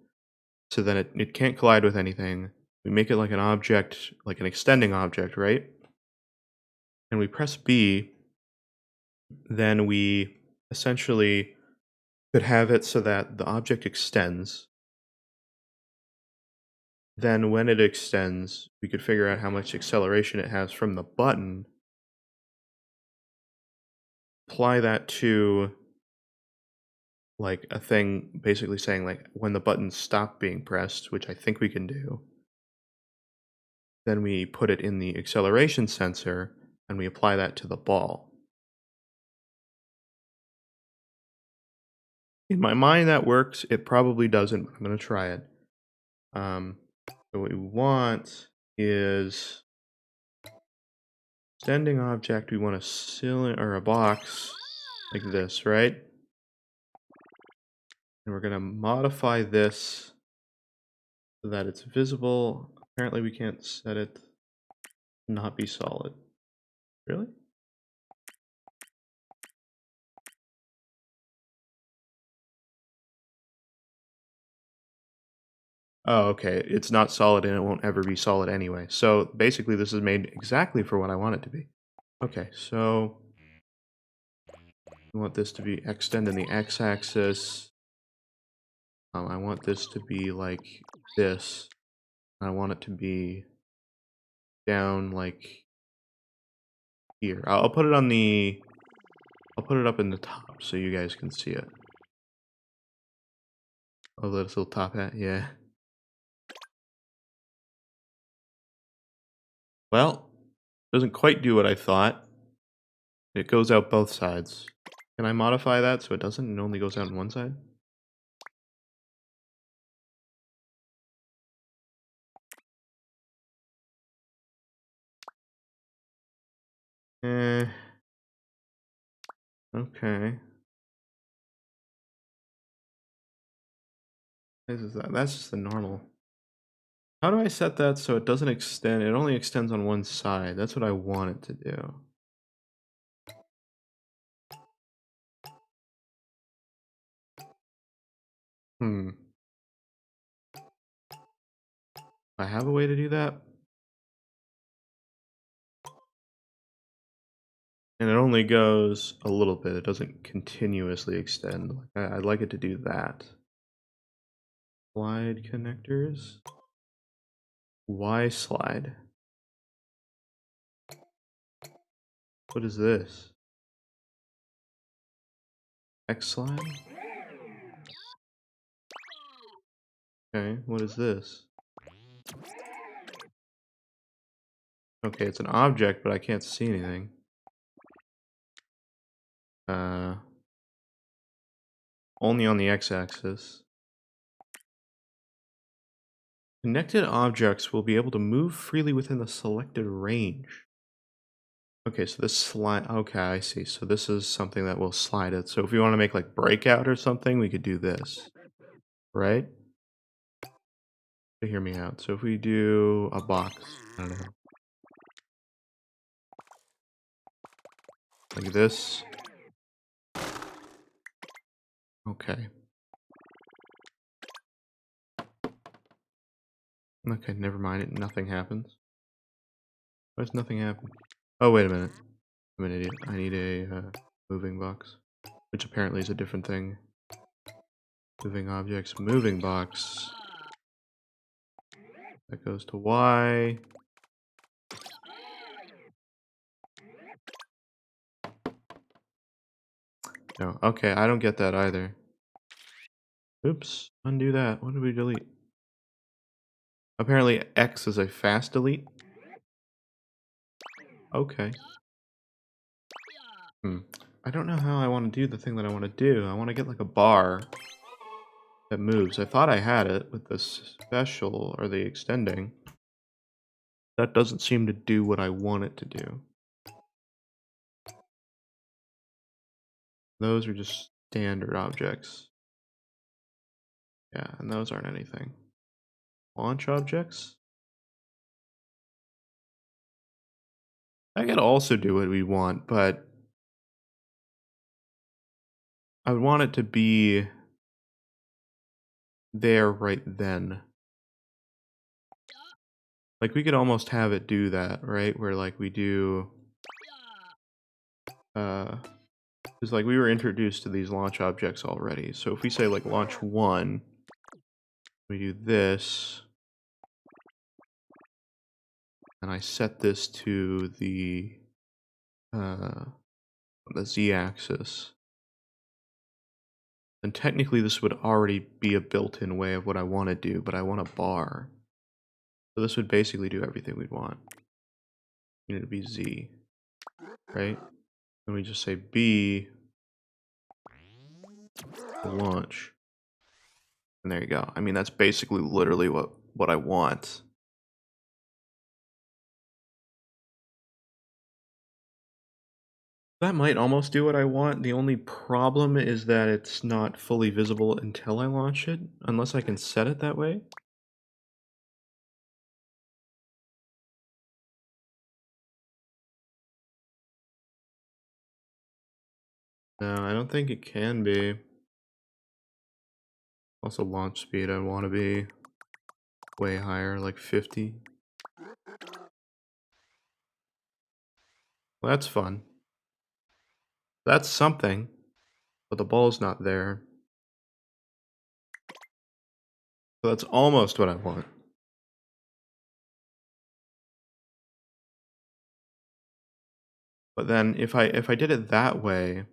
So then it can't collide with anything. We make it like an object, like an extending object, right? And we press B, then we essentially could have it so that the object extends. Then when it extends, we could figure out how much acceleration it has from the button, apply that to like a thing basically saying like when the button stopped being pressed, which I think we can do. Then we put it in the acceleration sensor and we apply that to the ball. In my mind that works. It probably doesn't, but I'm going to try it. So what we want is extending object. We want a cylinder or a box like this, right? And we're going to modify this so that it's visible. Apparently we can't set it to not be solid. Really? Oh, okay. It's not solid and it won't ever be solid anyway. So basically this is made exactly for what I want it to be. Okay, so I want this to be extend in the x-axis. I want this to be like this. I want it to be down like here. I'll put it on the... I'll put it up in the top so you guys can see it. Oh, this little top hat, yeah. Well, doesn't quite do what I thought. It goes out both sides. Can I modify that so it doesn't? It only goes out on one side? Eh. Okay. This is that. That's just the normal. How do I set that so it doesn't extend? It only extends on one side. That's what I want it to do. Hmm. I have a way to do that? And it only goes a little bit. It doesn't continuously extend. I'd like it to do that. Slide connectors. Y slide. What is this? X slide? Okay, what is this? Okay, it's an object, but I can't see anything. Only on the x-axis. Connected objects will be able to move freely within the selected range. Okay, so this slide... Okay, I see. So this is something that will slide it. So if we want to make like breakout or something, we could do this. Right? So hear me out. So if we do a box, I don't know. Like this. Okay. Okay, never mind. Nothing happens. Why does nothing happen? Oh, wait a minute. I'm an idiot. I need a moving box. Which apparently is a different thing. Moving objects. Moving box. That goes to Y. No. Okay, I don't get that either. Oops. Undo that. What did we delete? Apparently X is a fast delete. Okay. I don't know how I want to do the thing that I want to do. I want to get like a bar that moves. I thought I had it with the special or the extending. That doesn't seem to do what I want it to do. Those are just standard objects. Yeah, and those aren't anything. Launch objects? I could also do what we want, but I would want it to be there right then. Like, we could almost have it do that, right? Where, like, we do... Because, like, we were introduced to these launch objects already. So if we say, like, launch 1, we do this. And I set this to the z-axis. And technically this would already be a built-in way of what I want to do, but I want a bar. So this would basically do everything we'd want. You need to be Z, right? Then we just say B launch. And there you go. I mean, that's basically literally what I want. That might almost do what I want. The only problem is that it's not fully visible until I launch it, unless I can set it that way. No, I don't think it can be. Also, launch speed, I want to be way higher, like 50. Well, that's fun. That's something, but the ball's not there. So that's almost what I want. But then if I did it that way,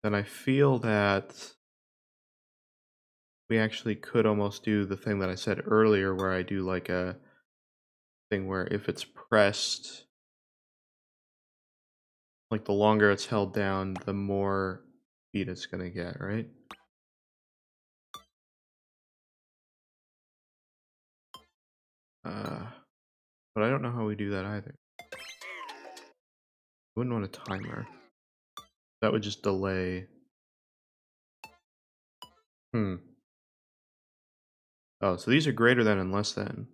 then I feel that we actually could almost do the thing that I said earlier where I do like a thing where if it's pressed, like the longer it's held down, the more speed it's gonna get, right? Uh, but I don't know how we do that either. I wouldn't want a timer. That would just delay. Hmm. Oh, so these are greater than and less than.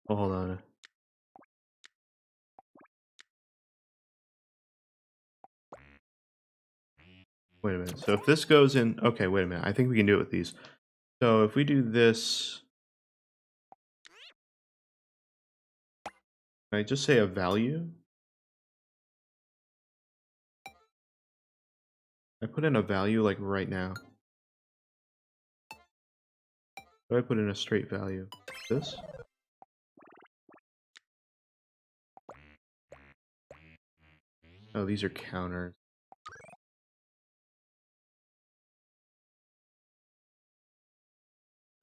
Oh, hold on. Wait a minute. So if this goes in, okay, wait a minute. I think we can do it with these. So if we do this, can I just say a value? I put in a value like right now. Do I put in a straight value? This? Oh, these are counters.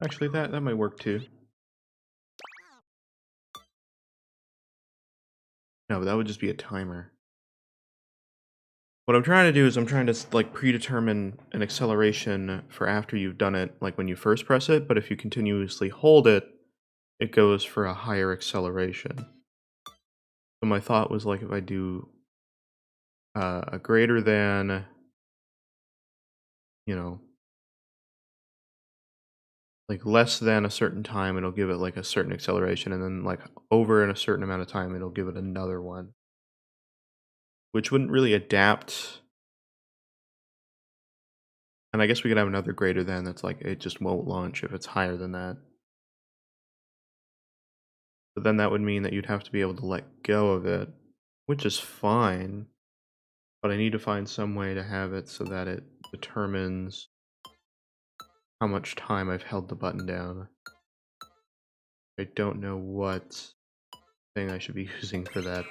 Actually, that might work too. No, but that would just be a timer. What I'm trying to do is I'm trying to like predetermine an acceleration for after you've done it, like when you first press it, but if you continuously hold it, it goes for a higher acceleration. So my thought was like if I do a greater than, you know, like less than a certain time, it'll give it like a certain acceleration, and then like over in a certain amount of time, it'll give it another one, which wouldn't really adapt. And I guess we could have another greater than that's like it just won't launch if it's higher than that. But then that would mean that you'd have to be able to let go of it, which is fine. But I need to find some way to have it so that it determines how much time I've held the button down. I don't know what thing I should be using for that.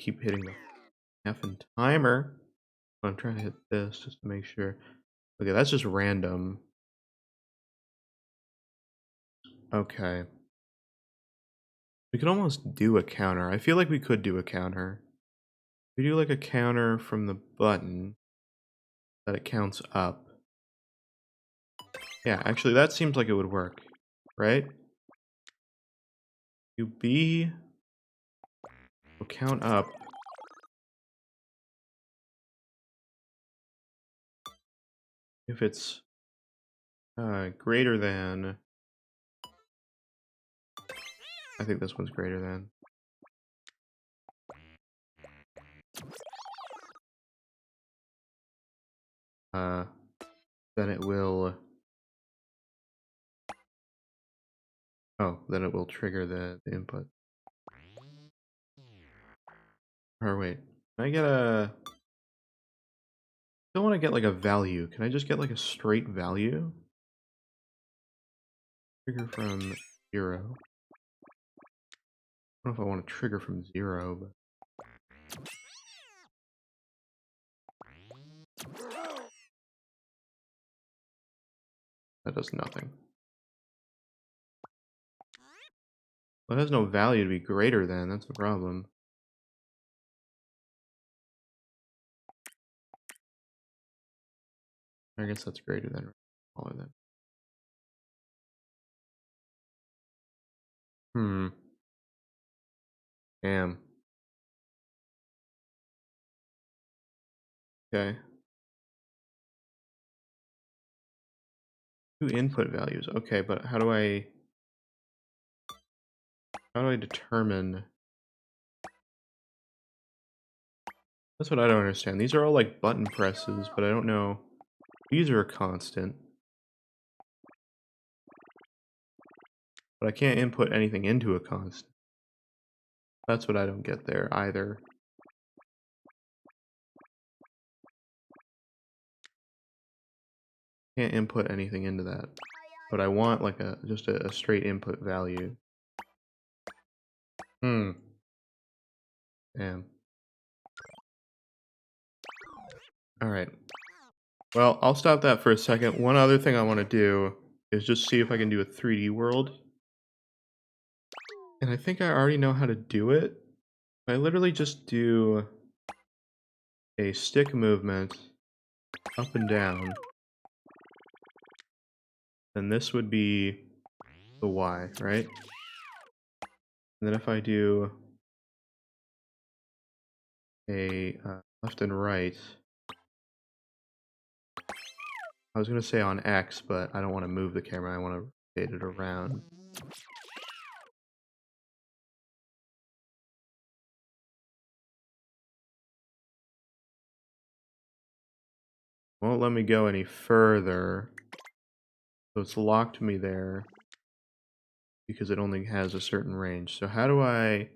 Keep hitting the effing timer. I'm trying to hit this just to make sure. Okay, that's just random. Okay. We could almost do a counter. I feel like we could do a counter. We do like a counter from the button that it counts up. Yeah, actually that seems like it would work, right? You B will count up if it's greater than, I think this one's greater than. Uh, then it will, oh, then it will trigger the input. Or wait, can I get a, I don't want to get like a value. Can I just get like a straight value? Trigger from 0. I don't know if I want to trigger from 0, but that does nothing. Well, it has no value to be greater than, that's the problem. I guess that's greater than, smaller than. Hmm. Damn. Okay. Two input values. Okay, but how do I determine? That's what I don't understand. These are all like button presses, but I don't know. These are a constant, but I can't input anything into a constant. That's what I don't get there either. Can't input anything into that. But I want like just a straight input value. Hmm. Damn. Alright. Well, I'll stop that for a second. One other thing I want to do is just see if I can do a 3D world. And I think I already know how to do it. I literally just do a stick movement up and down. Then this would be the Y, right? And then if I do a left and right, I was going to say on X, but I don't want to move the camera. I want to rotate it around. Won't let me go any further. So it's locked me there because it only has a certain range. So how do I...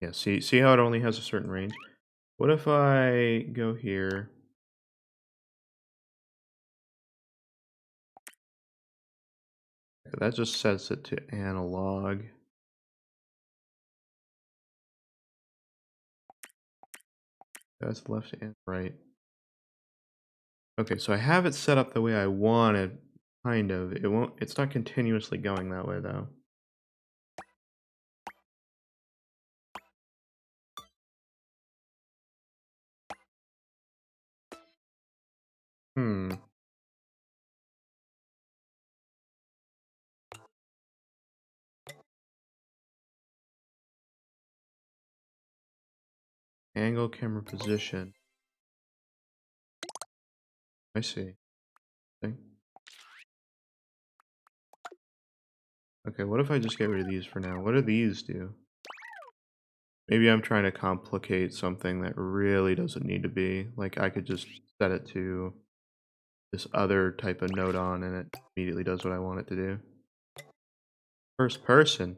Yeah, see how it only has a certain range? What if I go here? Okay, that just sets it to analog. That's left and right. Okay, so I have it set up the way I want it, kind of. It's not continuously going that way though. Hmm. Angle, camera position. I see. Okay. Okay, what if I just get rid of these for now? What do these do? Maybe I'm trying to complicate something that really doesn't need to be. Like I could just set it to this other type of node on and it immediately does what I want it to do. First person.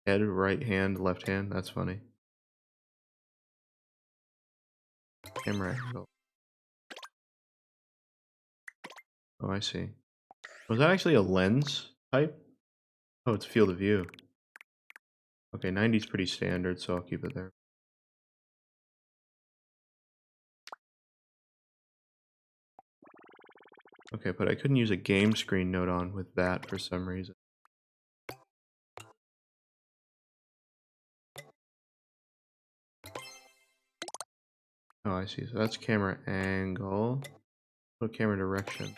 Head, right hand, left hand. That's funny. Camera angle. Oh, I see. Was that actually a lens type? Oh, it's field of view. Okay, 90 is pretty standard, so I'll keep it there. Okay, but I couldn't use a game screen node on with that for some reason. Oh, I see. So that's camera angle. What camera direction?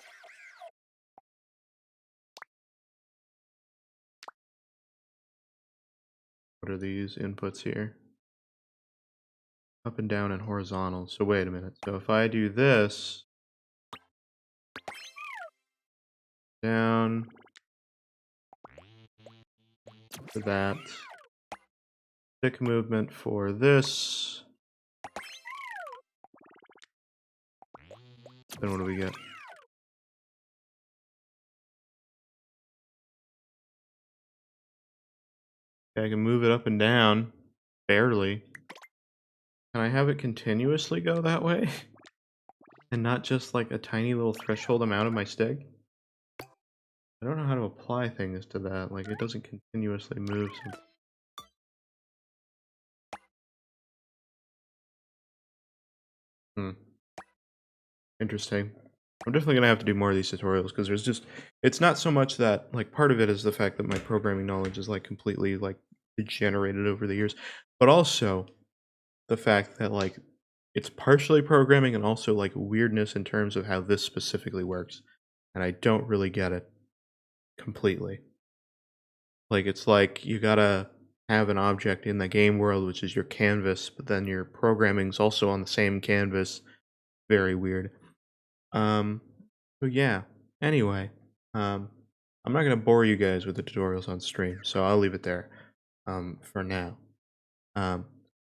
What are these inputs here? Up and down and horizontal. So wait a minute. So if I do this, down for that, stick movement for this, then what do we get? Okay, I can move it up and down, barely. Can I have it continuously go that way? And not just like a tiny little threshold amount of my stick? I don't know how to apply things to that, like it doesn't continuously move. Hmm. Interesting. I'm definitely gonna have to do more of these tutorials because it's not so much that, like, part of it is the fact that my programming knowledge is like completely like degenerated over the years, but also the fact that like it's partially programming and also like weirdness in terms of how this specifically works. And I don't really get it completely. Like, it's like you gotta have an object in the game world, which is your canvas, but then your programming's also on the same canvas. Very weird. Um, so yeah. Anyway, um, I'm not gonna bore you guys with the tutorials on stream, so I'll leave it there, for now. Um,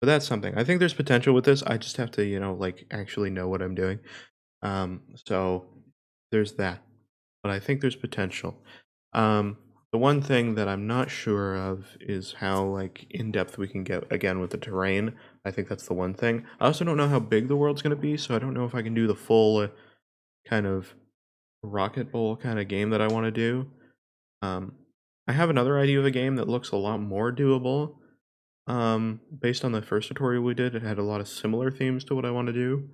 but that's something. I think there's potential with this. I just have to, like actually know what I'm doing. So there's that. But I think there's potential. Um, the one thing that I'm not sure of is how like in depth we can get again with the terrain. I think that's the one thing. I also don't know how big the world's gonna be, so I don't know if I can do the full kind of Rocket Bowl kind of game that I want to do. Um, I have another idea of a game that looks a lot more doable. Based on the first tutorial we did, it had a lot of similar themes to what I want to do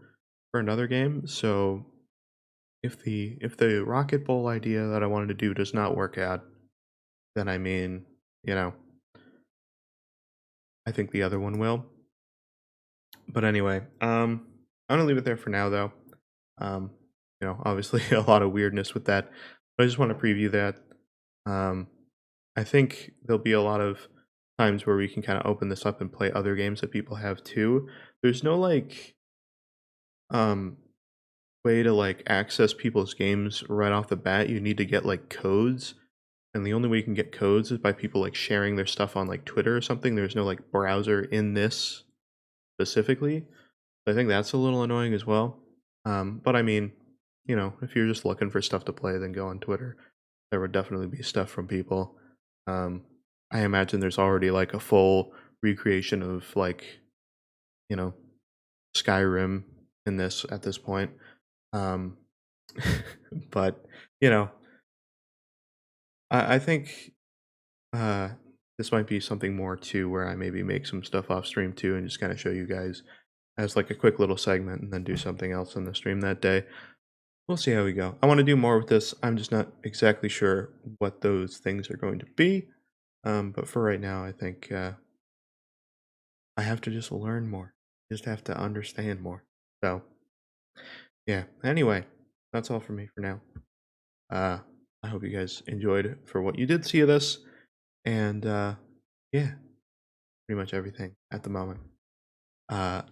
for another game. So if the Rocket Bowl idea that I wanted to do does not work out, then I mean, you know, I think the other one will. But anyway, I'm gonna leave it there for now though. Um, obviously a lot of weirdness with that, but I just want to preview that. Um, I think there'll be a lot of times where we can kind of open this up and play other games that people have too. There's no like um way to like access people's games right off the bat. You need to get like codes, and the only way you can get codes is by people like sharing their stuff on like Twitter or something. There's no like browser in this specifically. I think that's a little annoying as well. But I mean, if you're just looking for stuff to play, then go on Twitter. There would definitely be stuff from people. Um, I imagine there's already like a full recreation of like, you know, Skyrim in this at this point. Um, but you know, I think uh, this might be something more too, where I maybe make some stuff off stream too, and just kind of show you guys as like a quick little segment, and then do something else on the stream that day. We'll see how we go. I want to do more with this. I'm just not exactly sure what those things are going to be. But for right now, I think I have to just learn more. Just have to understand more. So yeah. Anyway, that's all for me for now. Uh, I hope you guys enjoyed for what you did see of this, and yeah, pretty much everything at the moment.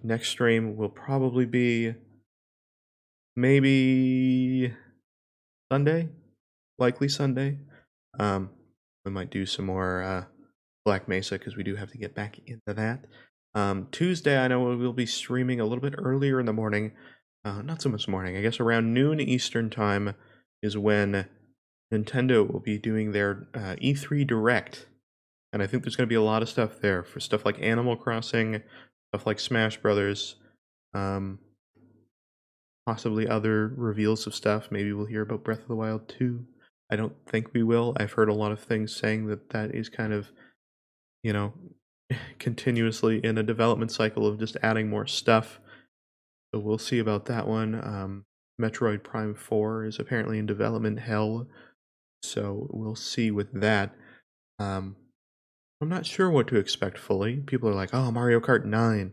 Next stream will probably be maybe Sunday, likely Sunday. Um, we might do some more Black Mesa because we do have to get back into that. Tuesday, I know we'll be streaming a little bit earlier in the morning. Not so much morning, I guess around noon Eastern time is when Nintendo will be doing their E3 Direct. And I think there's going to be a lot of stuff there for stuff like Animal Crossing, stuff like Smash Brothers, um, possibly other reveals of stuff. Maybe we'll hear about Breath of the Wild 2. I don't think we will. I've heard a lot of things saying that that is kind of, you know, continuously in a development cycle of just adding more stuff. So we'll see about that one. Metroid Prime 4 is apparently in development hell. So we'll see with that. Um, I'm not sure what to expect fully. People are like, oh, Mario Kart 9. I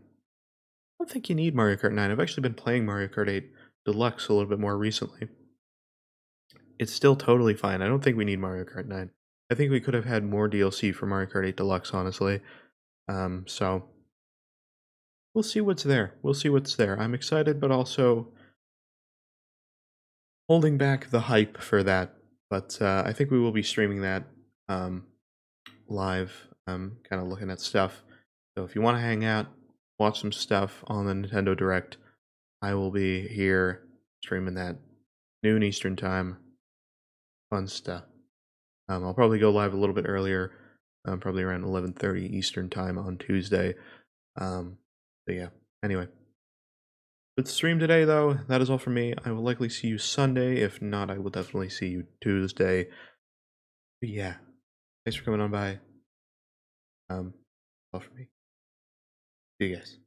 don't think you need Mario Kart 9. I've actually been playing Mario Kart 8 Deluxe a little bit more recently. It's still totally fine. I don't think we need Mario Kart 9. I think we could have had more DLC for Mario Kart 8 Deluxe, honestly. So we'll see what's there. We'll see what's there. I'm excited, but also holding back the hype for that. But I think we will be streaming that live, kind of looking at stuff. So if you want to hang out, watch some stuff on the Nintendo Direct, I will be here streaming that noon Eastern time. Fun stuff. I'll probably go live a little bit earlier, probably around 11:30 Eastern time on Tuesday. So yeah. Anyway, good stream today, though. That is all for me. I will likely see you Sunday. If not, I will definitely see you Tuesday. But yeah, thanks for coming on by. All for me. See you guys.